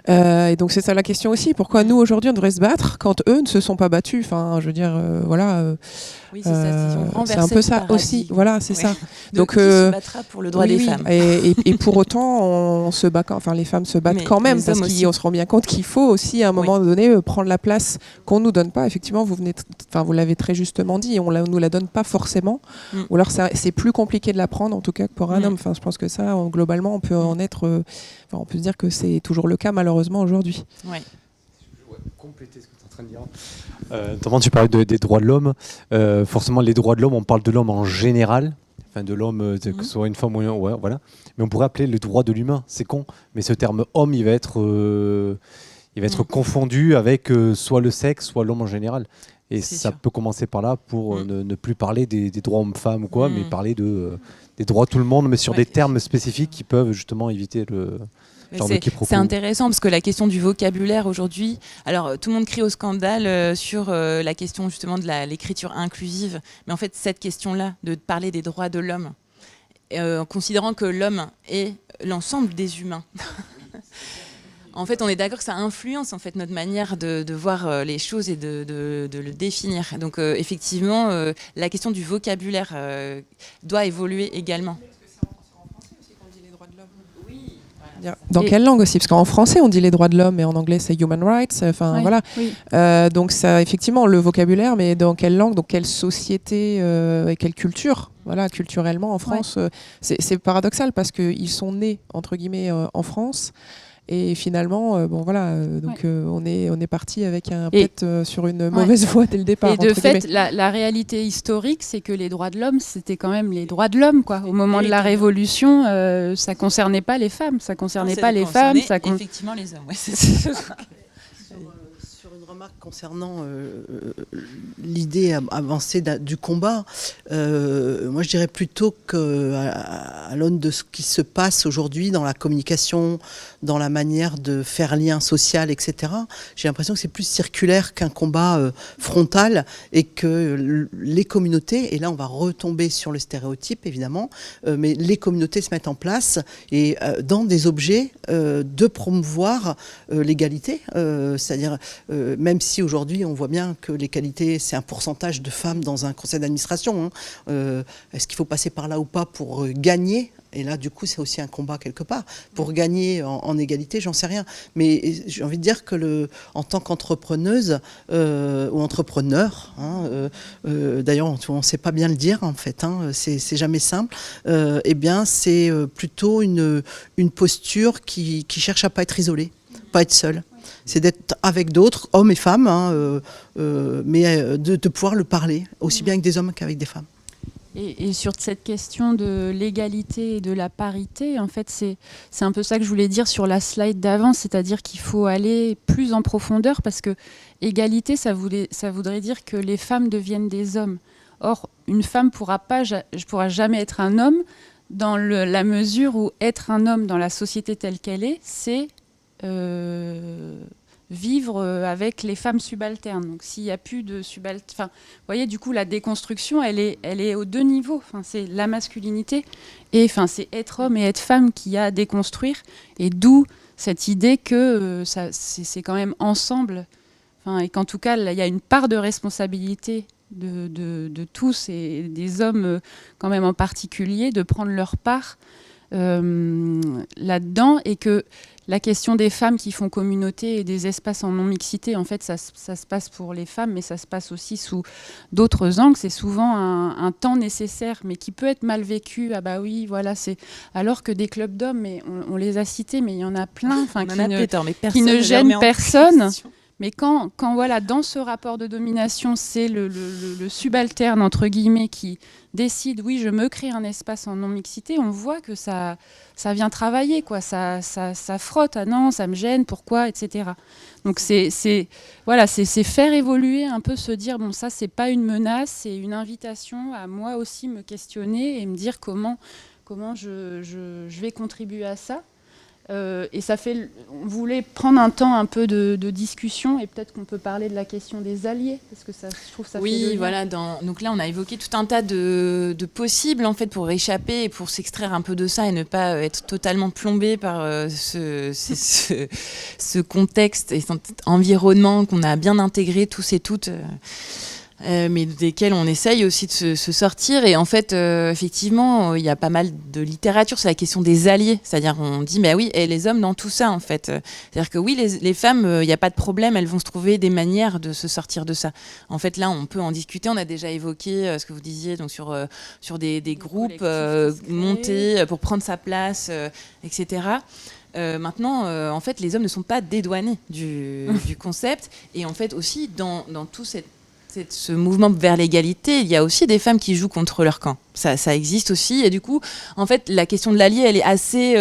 Et donc c'est ça la question aussi, pourquoi nous aujourd'hui on devrait se battre quand eux ne se sont pas battus? Enfin je veux dire voilà. Oui, c'est ça, c'est un peu ça aussi, voilà, c'est ça. Donc se battra pour le droit des femmes. Et pour autant, on se bat, les femmes se battent quand même, parce qu'on se rend bien compte qu'il faut aussi, à un moment donné, prendre la place qu'on nous donne pas. Effectivement, vous l'avez très justement dit, on nous la donne pas forcément. Ou alors, c'est plus compliqué de la prendre, en tout cas, que pour un homme. Enfin, je pense que ça, globalement, on peut en être. On peut se dire que c'est toujours le cas, malheureusement, aujourd'hui. Ouais. Compléter ce que tu es en train de dire. Notamment, tu parlais des droits de l'homme. Forcément, les droits de l'homme, on parle de l'homme en général. Enfin, de l'homme, que ce soit une femme ou un, ouais, voilà. Mais on pourrait appeler le droit de l'humain. C'est con. Mais ce terme homme, il va être confondu avec soit le sexe, soit l'homme en général. Et ça peut commencer par là pour ne plus parler des droits hommes-femmes ou quoi, mais parler des droits de tout le monde, mais sur des termes spécifiques qui peuvent justement éviter le... C'est intéressant parce que la question du vocabulaire aujourd'hui, alors tout le monde crie au scandale sur la question justement de l'écriture inclusive, mais en fait cette question-là de parler des droits de l'homme, en considérant que l'homme est l'ensemble des humains. En fait, on est d'accord que ça influence en fait notre manière de voir les choses et de le définir. Donc effectivement, la question du vocabulaire doit évoluer également. Dans quelle langue aussi? Parce qu'en français, on dit les droits de l'homme et en anglais, c'est human rights. Enfin, voilà. Oui. Donc, ça, effectivement, le vocabulaire, mais dans quelle langue, dans quelle société et quelle culture? Voilà, culturellement, en France, c'est paradoxal parce qu'ils sont nés, entre guillemets, en France. Et finalement, donc on est parti avec peut-être sur une mauvaise voie dès le départ. Et de fait, la réalité historique, c'est que les droits de l'homme, c'était quand même les droits de l'homme, quoi. Au moment de la Révolution, ça concernait pas les femmes, ça concernait pas les femmes, effectivement les hommes. Ouais, sur une remarque concernant l'idée avancée du combat, moi je dirais plutôt qu'à l'aune de ce qui se passe aujourd'hui dans la communication, dans la manière de faire lien social, etc., j'ai l'impression que c'est plus circulaire qu'un combat frontal et que les communautés, et là on va retomber sur le stéréotype évidemment, mais les communautés se mettent en place et dans des objets de promouvoir l'égalité, c'est-à-dire même si aujourd'hui on voit bien que l'égalité c'est un pourcentage de femmes dans un conseil d'administration, est-ce qu'il faut passer par là ou pas pour gagner? Et là, du coup, c'est aussi un combat quelque part. Pour gagner en égalité, j'en sais rien. Mais j'ai envie de dire que en tant qu'entrepreneuse ou entrepreneur, d'ailleurs, on ne sait pas bien le dire, en fait, c'est jamais simple, eh bien, c'est plutôt une posture qui cherche à ne pas être isolée, pas être seule. C'est d'être avec d'autres, hommes et femmes, mais de pouvoir le parler, aussi bien avec des hommes qu'avec des femmes. Et sur cette question de l'égalité et de la parité, en fait, c'est un peu ça que je voulais dire sur la slide d'avant, c'est-à-dire qu'il faut aller plus en profondeur parce que égalité, ça voudrait dire que les femmes deviennent des hommes. Or, une femme pourra jamais être un homme dans la mesure où être un homme dans la société telle qu'elle est, c'est vivre avec les femmes subalternes. Donc s'il n'y a plus de subalternes... vous voyez, du coup, la déconstruction, elle est aux deux niveaux. C'est la masculinité et c'est être homme et être femme qu'il y a à déconstruire. Et d'où cette idée que c'est quand même ensemble. Et qu'en tout cas, il y a une part de responsabilité de tous et des hommes quand même en particulier, de prendre leur part là-dedans et que la question des femmes qui font communauté et des espaces en non-mixité, en fait, ça se passe pour les femmes, mais ça se passe aussi sous d'autres angles. C'est souvent un temps nécessaire, mais qui peut être mal vécu. Ah bah oui, voilà, c'est... Alors que des clubs d'hommes, mais on les a cités, mais il y en a plein qui ne gênent personne. Mais quand voilà, dans ce rapport de domination, c'est le subalterne, entre guillemets, qui décide, oui, je me crée un espace en non-mixité, on voit que ça vient travailler, quoi. Ça frotte, ah non, ça me gêne, pourquoi, etc. Donc c'est faire évoluer un peu, se dire, bon, ça, c'est pas une menace, c'est une invitation à moi aussi me questionner et me dire comment je vais contribuer à ça. Et on voulait prendre un temps un peu de discussion et peut-être qu'on peut parler de la question des alliés parce que je trouve ça. Oui, voilà. Donc là, on a évoqué tout un tas de possibles en fait pour échapper et pour s'extraire un peu de ça et ne pas être totalement plombé par ce contexte et cet environnement qu'on a bien intégré tous et toutes. mais desquels on essaye aussi de se sortir. Et en fait, effectivement, il y a pas mal de littérature sur la question des alliés. C'est-à-dire, on dit, mais oui, et les hommes dans tout ça, en fait. C'est-à-dire que oui, les femmes, il n'y a pas de problème, elles vont se trouver des manières de se sortir de ça. En fait, là, on peut en discuter. On a déjà évoqué ce que vous disiez donc sur des groupes montés pour prendre sa place, etc. Maintenant, en fait, les hommes ne sont pas dédouanés du concept. Et en fait, aussi, dans tout ce mouvement vers l'égalité, il y a aussi des femmes qui jouent contre leur camp. Ça existe aussi. Et du coup, en fait, la question de l'allié, elle est assez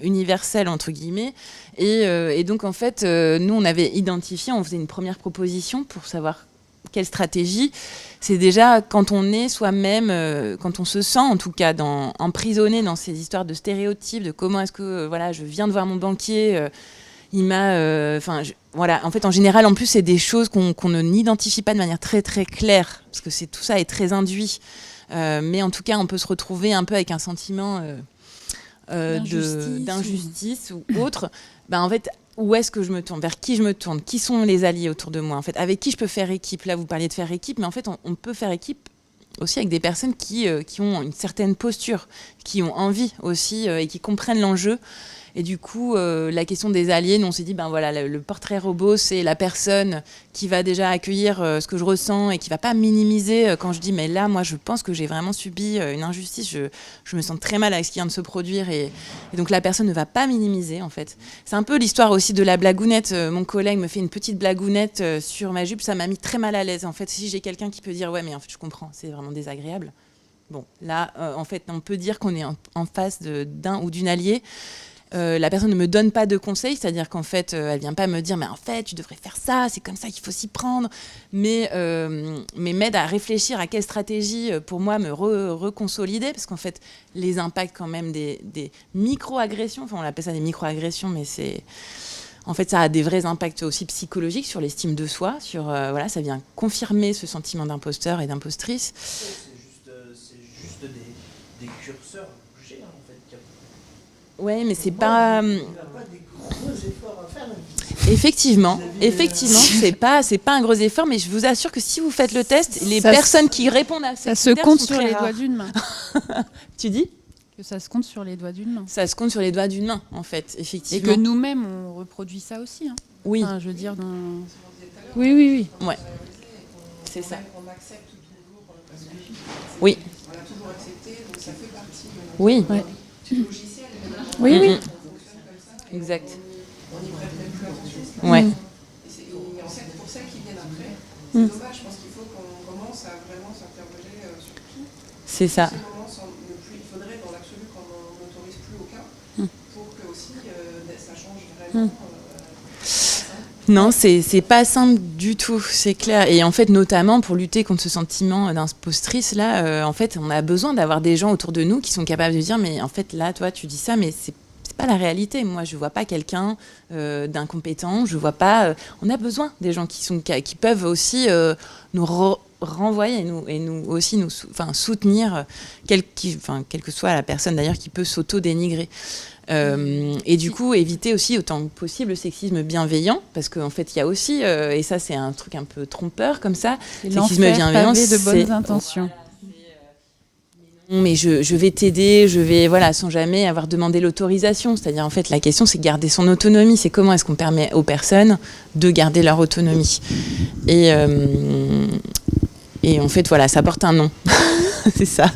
universelle, entre guillemets. Et donc, en fait, nous, on avait identifié, on faisait une première proposition pour savoir quelle stratégie. C'est déjà quand on est soi-même, quand on se sent en tout cas emprisonné dans ces histoires de stéréotypes, de comment est-ce que je viens de voir mon banquier, il m'a, voilà. En fait, en général, en plus, c'est des choses qu'on ne n'identifie pas de manière très très claire, parce que tout ça est très induit. Mais en tout cas, on peut se retrouver un peu avec un sentiment d'injustice ou autre. En fait, où est-ce que je me tourne? Vers qui je me tourne? Qui sont les alliés autour de moi? En fait, avec qui je peux faire équipe? Là, vous parliez de faire équipe, mais en fait, on peut faire équipe aussi avec des personnes qui ont une certaine posture, qui ont envie aussi et qui comprennent l'enjeu. Et du coup, la question des alliés, nous, on s'est dit, le portrait robot, c'est la personne qui va déjà accueillir ce que je ressens et qui va pas minimiser quand je dis, mais là, moi, je pense que j'ai vraiment subi une injustice, je me sens très mal avec ce qui vient de se produire. Et donc, la personne ne va pas minimiser, en fait. C'est un peu l'histoire aussi de la blagounette. Mon collègue me fait une petite blagounette sur ma jupe, ça m'a mis très mal à l'aise. En fait, si j'ai quelqu'un qui peut dire, ouais, mais en fait, je comprends, c'est vraiment désagréable. Bon, là, en fait, on peut dire qu'on est en face d'un ou d'une alliée. La personne ne me donne pas de conseils, c'est-à-dire qu'en fait, elle vient pas me dire, mais en fait, tu devrais faire ça, c'est comme ça qu'il faut s'y prendre, mais m'aide à réfléchir à quelle stratégie pour moi me reconsolider, parce qu'en fait, les impacts quand même des micro-agressions, enfin on appelle ça des micro-agressions, mais en fait, ça a des vrais impacts aussi psychologiques sur l'estime de soi, ça vient confirmer ce sentiment d'imposteur et d'impostrice. C'est juste des curseurs. Ouais, mais c'est pas. Il n'y a pas des gros efforts à faire. Effectivement, c'est pas un gros effort, mais je vous assure que si vous faites le test, les personnes qui répondent à ça se compte sur les doigts d'une main. Tu dis? Que ça se compte sur les doigts d'une main. Ça se compte sur les doigts d'une main, en fait, effectivement. Et que nous-mêmes, on reproduit ça aussi. Hein. Oui. Enfin, je veux dire, Oui. Ouais. C'est ça. On accepte toujours parce que oui. On a toujours accepté, donc ça fait partie de notre logiciel. Oui. Exact. On n'y prête même plus attention. Ouais. Et en fait, pour celles qui viennent après, c'est dommage. Je pense qu'il faut qu'on commence à vraiment s'interroger sur tout. C'est ça. Ces moments il faudrait dans l'absolu qu'on n'autorise plus aucun pour que aussi ça change vraiment. Non, c'est pas simple du tout, c'est clair. Et en fait, notamment pour lutter contre ce sentiment d'impostrice, là, en fait, on a besoin d'avoir des gens autour de nous qui sont capables de dire, mais en fait, là, toi, tu dis ça, mais c'est pas la réalité. Moi, je vois pas quelqu'un d'incompétent. Je vois pas. On a besoin des gens qui peuvent aussi nous renvoyer et nous aussi soutenir, quelle que soit la personne d'ailleurs qui peut s'auto-dénigrer. Et du coup, éviter aussi autant que possible le sexisme bienveillant, parce qu'en fait, il y a aussi, et ça, c'est un truc un peu trompeur comme ça, le sexisme bienveillant, c'est de bonnes intentions. Mais je vais t'aider, sans jamais avoir demandé l'autorisation. C'est-à-dire, en fait, la question, c'est garder son autonomie. C'est comment est-ce qu'on permet aux personnes de garder leur autonomie. Et en fait, ça porte un nom. C'est ça.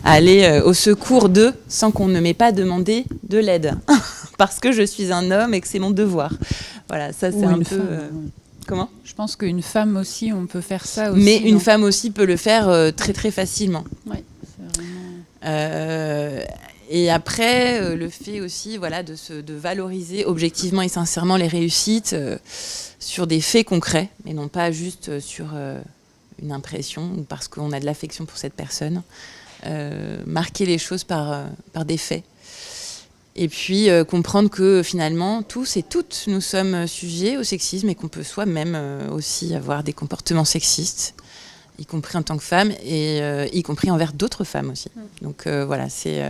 Aller au secours d'eux sans qu'on ne m'ait pas demandé de l'aide. Parce que je suis un homme et que c'est mon devoir. Voilà, ça, c'est un peu... Comment ? Je pense qu'une femme aussi, on peut faire ça aussi. Mais une femme aussi peut le faire très, très facilement. Oui, c'est vraiment... Et après, le fait aussi de valoriser objectivement et sincèrement les réussites sur des faits concrets, et non pas juste sur une impression ou parce qu'on a de l'affection pour cette personne. Marquer les choses par des faits. Et puis comprendre que finalement, tous et toutes, nous sommes sujets au sexisme et qu'on peut soi-même aussi avoir des comportements sexistes, y compris en tant que femme et y compris envers d'autres femmes aussi. Donc c'est...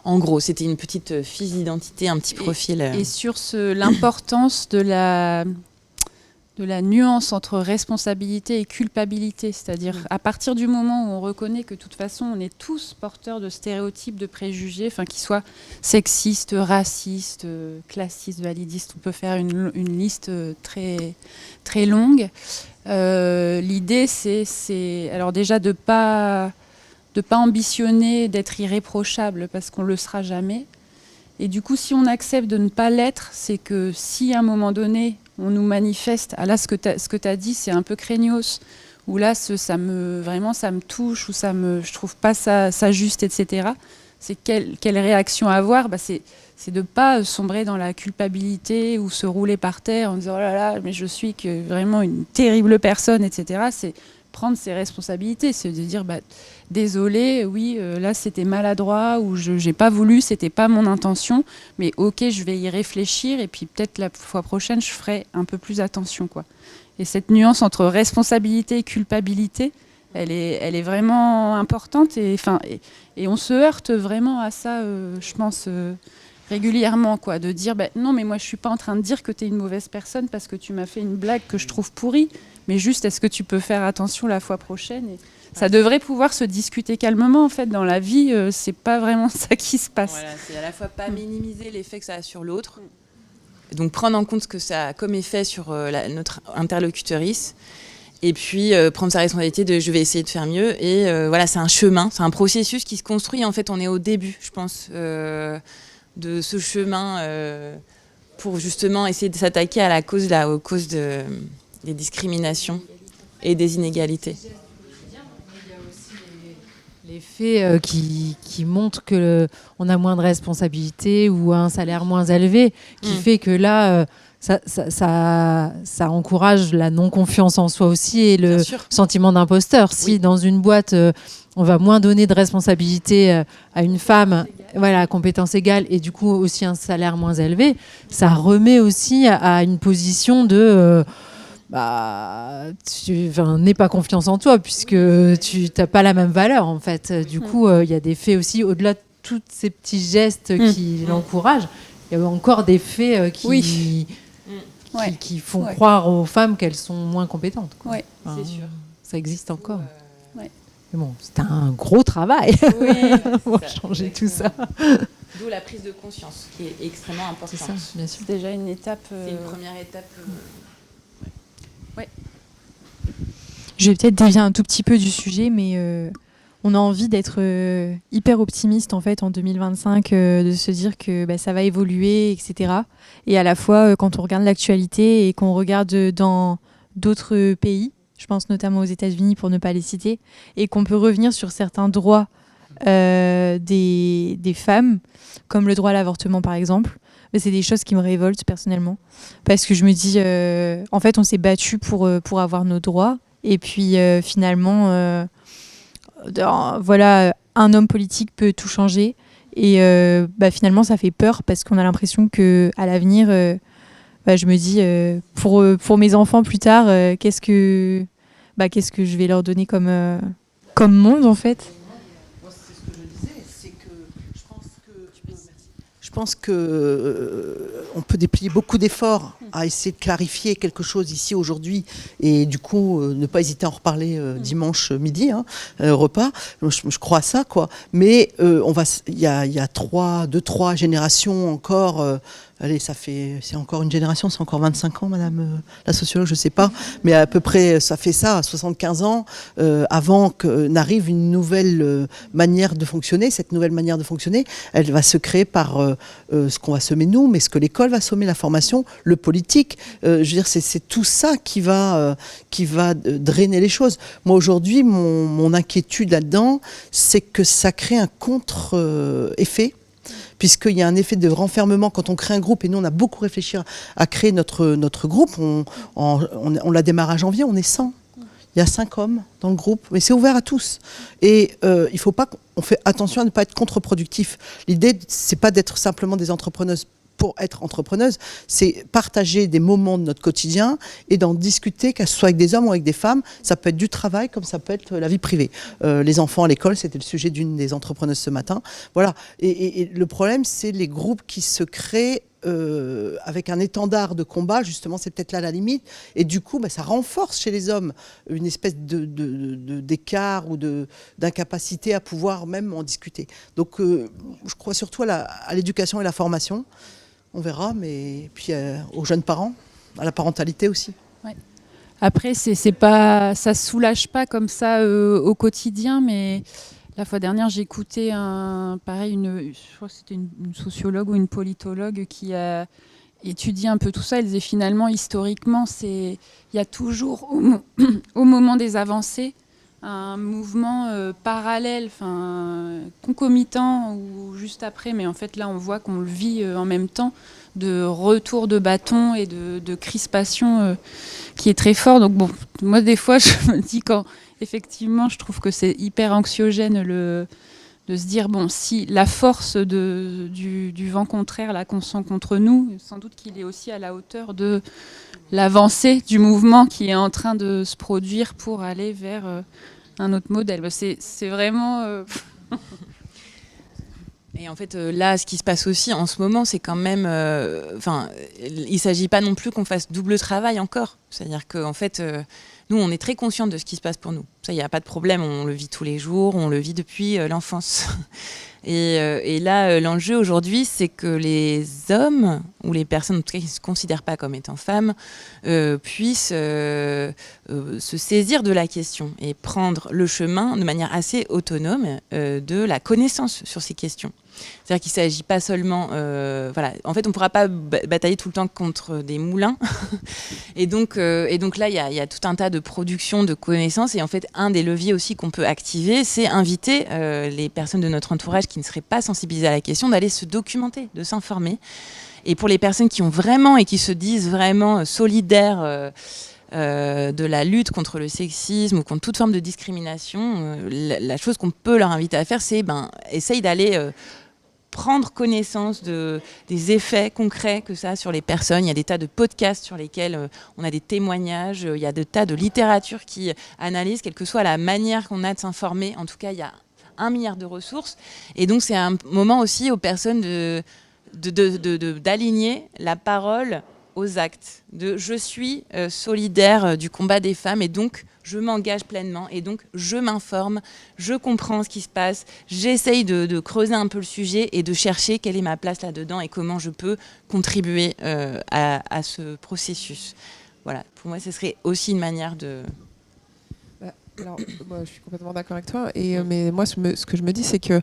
en gros, c'était une petite fiche d'identité, un petit profil. Et sur l'importance de la nuance entre responsabilité et culpabilité. C'est-à-dire, à partir du moment où on reconnaît que de toute façon, on est tous porteurs de stéréotypes, de préjugés, qu'ils soient sexistes, racistes, classistes, validistes, on peut faire une liste très, très longue. L'idée, c'est alors déjà de pas ambitionner d'être irréprochable, parce qu'on ne le sera jamais. Et du coup, si on accepte de ne pas l'être, c'est que si à un moment donné, on nous manifeste, là, ce que tu as dit, c'est un peu craignos, où là, ça me touche, ou je trouve pas ça juste, etc. C'est quelle réaction avoir, c'est de ne pas sombrer dans la culpabilité ou se rouler par terre en disant « oh là là, mais je suis vraiment une terrible personne », etc. C'est prendre ses responsabilités, c'est de dire désolé, oui, là c'était maladroit, ou j'ai pas voulu, c'était pas mon intention, mais ok, je vais y réfléchir, et puis peut-être la fois prochaine je ferai un peu plus attention, quoi. Et cette nuance entre responsabilité et culpabilité, elle est vraiment importante, et on se heurte vraiment à ça, je pense, régulièrement, quoi, de dire non, mais moi je suis pas en train de dire que tu es une mauvaise personne parce que tu m'as fait une blague que je trouve pourrie, mais juste est-ce que tu peux faire attention la fois prochaine. Et ça devrait pouvoir se discuter calmement, en fait. Dans la vie, c'est pas vraiment ça qui se passe. Voilà, c'est à la fois pas minimiser l'effet que ça a sur l'autre, donc prendre en compte ce que ça a comme effet sur notre interlocutrice, et puis prendre sa responsabilité de je vais essayer de faire mieux. Et voilà, c'est un chemin, c'est un processus qui se construit. En fait, on est au début, je pense, de ce chemin pour justement essayer de s'attaquer à aux causes des discriminations et des inégalités. Les faits qui montrent qu'on a moins de responsabilités ou un salaire moins élevé, qui fait que là, ça encourage la non-confiance en soi aussi et le sentiment d'imposteur. Si dans une boîte, on va moins donner de responsabilité à une femme, voilà, à compétence égale, et du coup aussi un salaire moins élevé, ça remet aussi à une position de... tu n'aies pas confiance en toi puisque tu n'as pas la même valeur, en fait. Du coup, il y a des faits aussi, au-delà de tous ces petits gestes qui l'encouragent, il y a encore des faits qui font croire aux femmes qu'elles sont moins compétentes, quoi. Ouais, c'est sûr. Ça existe encore. Mais bon, c'est un gros travail pour changer tout ça. D'où la prise de conscience qui est extrêmement importante. C'est ça, bien sûr. C'est déjà une étape. C'est une première étape. Ouais. Je vais peut-être dévier un tout petit peu du sujet, mais on a envie d'être hyper optimiste en fait en 2025, de se dire que ça va évoluer, etc. Et à la fois, quand on regarde l'actualité et qu'on regarde dans d'autres pays, je pense notamment aux États-Unis pour ne pas les citer, et qu'on peut revenir sur certains droits des femmes, comme le droit à l'avortement par exemple. Mais c'est des choses qui me révoltent personnellement, parce que je me dis, en fait, on s'est battu pour avoir nos droits, et puis finalement, voilà, un homme politique peut tout changer, et finalement, ça fait peur, parce qu'on a l'impression que à l'avenir, je me dis, pour mes enfants plus tard, qu'est-ce que je vais leur donner comme monde, en fait. Je pense qu'on peut déplier beaucoup d'efforts à essayer de clarifier quelque chose ici aujourd'hui, et du coup ne pas hésiter à en reparler dimanche midi, repas. Je crois à ça, quoi. Mais il y a 3 générations encore. Allez, c'est encore une génération, c'est encore 25 ans, madame la sociologue, je sais pas, mais à peu près, ça fait ça, 75 ans, avant que n'arrive une nouvelle manière de fonctionner. Cette nouvelle manière de fonctionner, elle va se créer par ce qu'on va semer nous, mais ce que l'école va semer, la formation, le politique. Je veux dire, c'est tout ça qui va drainer les choses. Moi, aujourd'hui, mon inquiétude là-dedans, c'est que ça crée un contre-effet, puisqu'il y a un effet de renfermement quand on crée un groupe. Et nous, on a beaucoup réfléchi à créer notre groupe. On l'a démarré en janvier, on est 100. Il y a 5 hommes dans le groupe, mais c'est ouvert à tous. Et il faut pas qu'on fait attention à ne pas être contre-productif. L'idée, c'est pas d'être simplement des entrepreneuses pour être entrepreneuse, c'est partager des moments de notre quotidien et d'en discuter, que ce soit avec des hommes ou avec des femmes. Ça peut être du travail comme ça peut être la vie privée. Les enfants à l'école, c'était le sujet d'une des entrepreneuses ce matin. Voilà. Et le problème, c'est les groupes qui se créent avec un étendard de combat, justement, c'est peut-être là la limite. Et du coup, ça renforce chez les hommes une espèce d'écart ou d'incapacité à pouvoir même en discuter. Donc, je crois surtout à l'éducation et la formation. On verra, mais puis aux jeunes parents, à la parentalité aussi. Ouais. Après, c'est pas, ça soulage pas comme ça au quotidien, mais la fois dernière, j'ai écouté je crois que c'était une sociologue ou une politologue qui a étudié un peu tout ça. Elle disait finalement, historiquement, il y a toujours, au moment des avancées, un mouvement parallèle, concomitant ou juste après, mais en fait là on voit qu'on le vit en même temps, de retour de bâton et de crispation qui est très fort. Donc bon, moi des fois je me dis quand effectivement je trouve que c'est hyper anxiogène de se dire bon, si la force du vent contraire là qu'on sent contre nous, sans doute qu'il est aussi à la hauteur de l'avancée du mouvement qui est en train de se produire pour aller vers un autre modèle. C'est vraiment... Et en fait, là, ce qui se passe aussi en ce moment, c'est quand même... il ne s'agit pas non plus qu'on fasse double travail encore. C'est-à-dire qu'en fait, nous, on est très conscients de ce qui se passe pour nous. Ça, il n'y a pas de problème, on le vit tous les jours, on le vit depuis l'enfance. Et là, l'enjeu aujourd'hui, c'est que les hommes, ou les personnes en tout cas qui ne se considèrent pas comme étant femmes, puissent se saisir de la question et prendre le chemin de manière assez autonome de la connaissance sur ces questions. C'est-à-dire qu'il ne s'agit pas seulement... En fait, on ne pourra pas batailler tout le temps contre des moulins. et donc là, il y a tout un tas de productions de connaissances. Et en fait, un des leviers aussi qu'on peut activer, c'est inviter les personnes de notre entourage qui ne seraient pas sensibilisées à la question d'aller se documenter, de s'informer. Et pour les personnes qui ont vraiment et qui se disent vraiment solidaires de la lutte contre le sexisme ou contre toute forme de discrimination, la chose qu'on peut leur inviter à faire, c'est essaye d'aller... prendre connaissance des effets concrets que ça a sur les personnes. Il y a des tas de podcasts sur lesquels on a des témoignages, il y a des tas de littérature qui analyse, quelle que soit la manière qu'on a de s'informer. En tout cas, il y a 1 milliard de ressources. Et donc, c'est un moment aussi aux personnes d'aligner la parole aux actes. Je suis solidaire du combat des femmes et donc je m'engage pleinement et donc je m'informe, je comprends ce qui se passe, j'essaye de creuser un peu le sujet et de chercher quelle est ma place là-dedans et comment je peux contribuer à ce processus. Voilà, pour moi, ce serait aussi une manière de... Alors, moi, je suis complètement d'accord avec toi. Mais moi, ce que je me dis, c'est que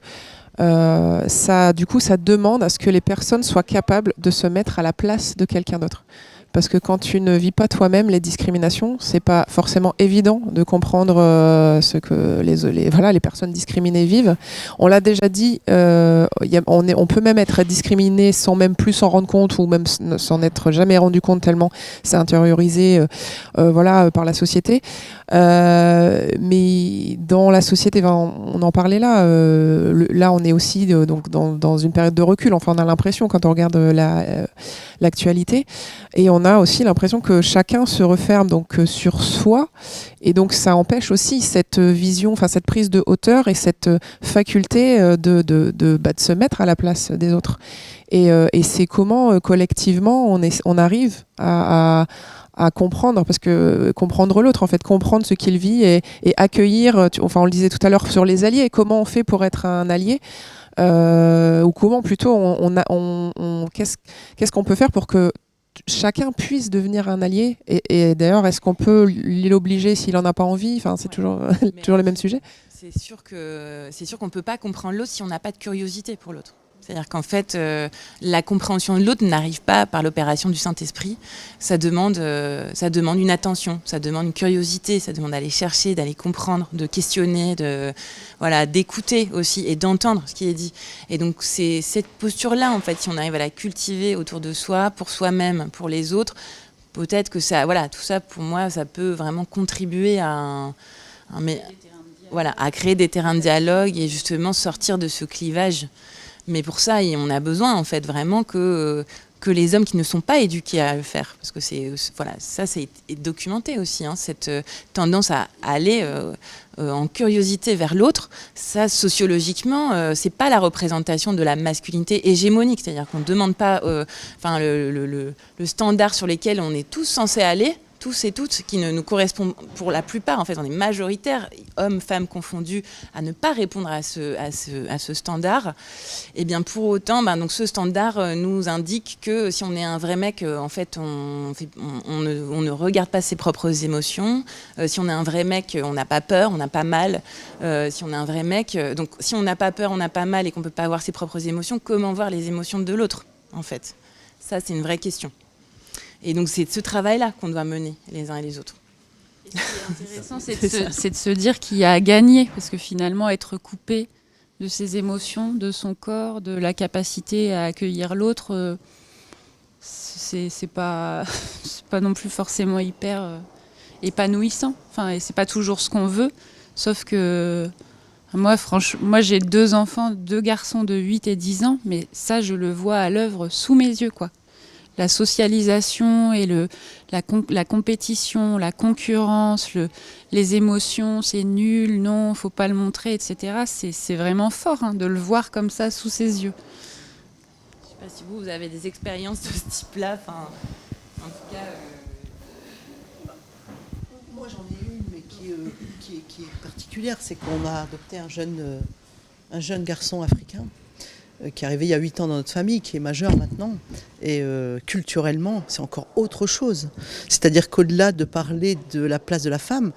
ça demande à ce que les personnes soient capables de se mettre à la place de quelqu'un d'autre. Parce que quand tu ne vis pas toi-même les discriminations, c'est pas forcément évident de comprendre ce que les personnes discriminées vivent. On l'a déjà dit, on peut même être discriminé sans même plus s'en rendre compte ou même s'en être jamais rendu compte tellement c'est intériorisé par la société. Mais dans la société, on en parlait là, là on est aussi donc dans une période de recul. Enfin, on a l'impression quand on regarde l'actualité. Et on a aussi l'impression que chacun se referme donc sur soi, et donc ça empêche aussi cette vision, cette prise de hauteur et cette faculté de se mettre à la place des autres. Et c'est comment collectivement on arrive à comprendre, parce que comprendre l'autre, en fait, comprendre ce qu'il vit et accueillir. On le disait tout à l'heure sur les alliés. Comment on fait pour être un allié? Ou comment plutôt qu'est-ce qu'on peut faire pour que chacun puisse devenir un allié et d'ailleurs, est-ce qu'on peut l'obliger s'il n'en a pas envie? C'est toujours le même sujet. C'est sûr qu'on ne peut pas comprendre l'autre si on n'a pas de curiosité pour l'autre. C'est-à-dire qu'en fait, la compréhension de l'autre n'arrive pas par l'opération du Saint-Esprit. Ça demande une attention, ça demande une curiosité, ça demande d'aller chercher, d'aller comprendre, de questionner, d'écouter aussi et d'entendre ce qui est dit. Et donc, c'est cette posture-là, en fait, si on arrive à la cultiver autour de soi, pour soi-même, pour les autres, peut-être que ça, tout ça, pour moi, ça peut vraiment contribuer à créer des terrains de dialogue et justement sortir de ce clivage. Mais pour ça, on a besoin en fait vraiment que que les hommes qui ne sont pas éduqués à le faire. Parce que ça c'est documenté aussi, hein, cette tendance à aller en curiosité vers l'autre. Ça, sociologiquement, c'est pas la représentation de la masculinité hégémonique. C'est-à-dire qu'on ne demande pas le standard sur lequel on est tous censés aller, tous et toutes, qui ne nous correspondent pour la plupart, en fait, on est majoritaires, hommes, femmes confondus, à ne pas répondre à ce standard. Et bien pour autant, donc ce standard nous indique que si on est un vrai mec, en fait, on ne regarde pas ses propres émotions. Si on est un vrai mec, on n'a pas peur, on n'a pas mal. Si on est un vrai mec, donc si on n'a pas peur, on n'a pas mal et qu'on ne peut pas avoir ses propres émotions, comment voir les émotions de l'autre, en fait? Ça, c'est une vraie question. Et donc, c'est ce travail-là qu'on doit mener les uns et les autres. Et ce qui est intéressant, c'est de se dire qu'il y a à gagner, parce que finalement, être coupé de ses émotions, de son corps, de la capacité à accueillir l'autre, c'est pas non plus forcément hyper épanouissant. Enfin, et c'est pas toujours ce qu'on veut, sauf que moi, j'ai 2 enfants, 2 garçons de 8 et 10 ans, mais ça, je le vois à l'œuvre sous mes yeux, quoi. La socialisation et la compétition, la concurrence, les émotions, c'est nul, non, faut pas le montrer, etc. C'est vraiment fort, hein, de le voir comme ça sous ses yeux. Je sais pas si vous avez des expériences de ce type-là. En tout cas, moi j'en ai une, mais qui est particulière, c'est qu'on a adopté un jeune garçon africain. Qui est arrivé il y a 8 ans dans notre famille, qui est majeur maintenant. Et culturellement, c'est encore autre chose. C'est-à-dire qu'au-delà de parler de la place de la femme,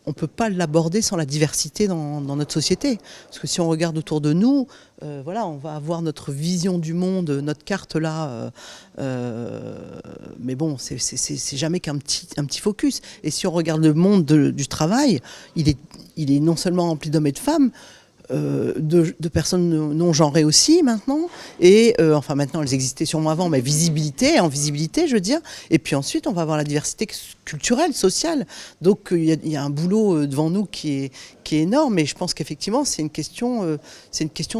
on ne peut pas l'aborder sans la diversité dans notre société. Parce que si on regarde autour de nous, on va avoir notre vision du monde, notre carte là. Mais bon, c'est jamais qu'un petit focus. Et si on regarde le monde du travail, il est non seulement rempli d'hommes et de femmes, de personnes non genrées aussi maintenant, et maintenant elles existaient sûrement avant, mais en visibilité je veux dire, et puis ensuite on va avoir la diversité culturelle, sociale, donc il y a un boulot devant nous qui est énorme, et je pense qu'effectivement c'est une question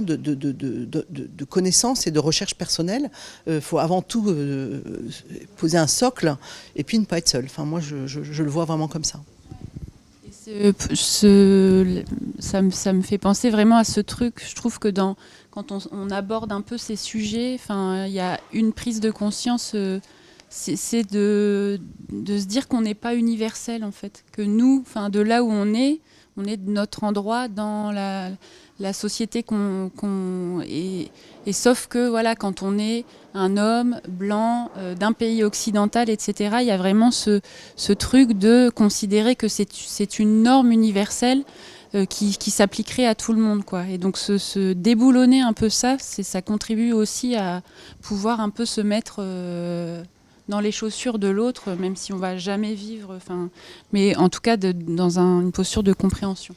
de connaissance et de recherche personnelle. Faut avant tout poser un socle et puis ne pas être seul. Moi je le vois vraiment comme ça. Ça me fait penser vraiment à ce truc. Je trouve que quand on aborde un peu ces sujets, il y a une prise de conscience, c'est de se dire qu'on n'est pas universel en fait, que nous, de là où on est de notre endroit dans la société et sauf que voilà, quand on est un homme blanc d'un pays occidental, etc., il y a vraiment ce truc de considérer que c'est une norme universelle qui s'appliquerait à tout le monde, quoi. Et donc se déboulonner un peu ça contribue aussi à pouvoir un peu se mettre dans les chaussures de l'autre, même si on va jamais vivre, mais en tout cas dans une posture de compréhension.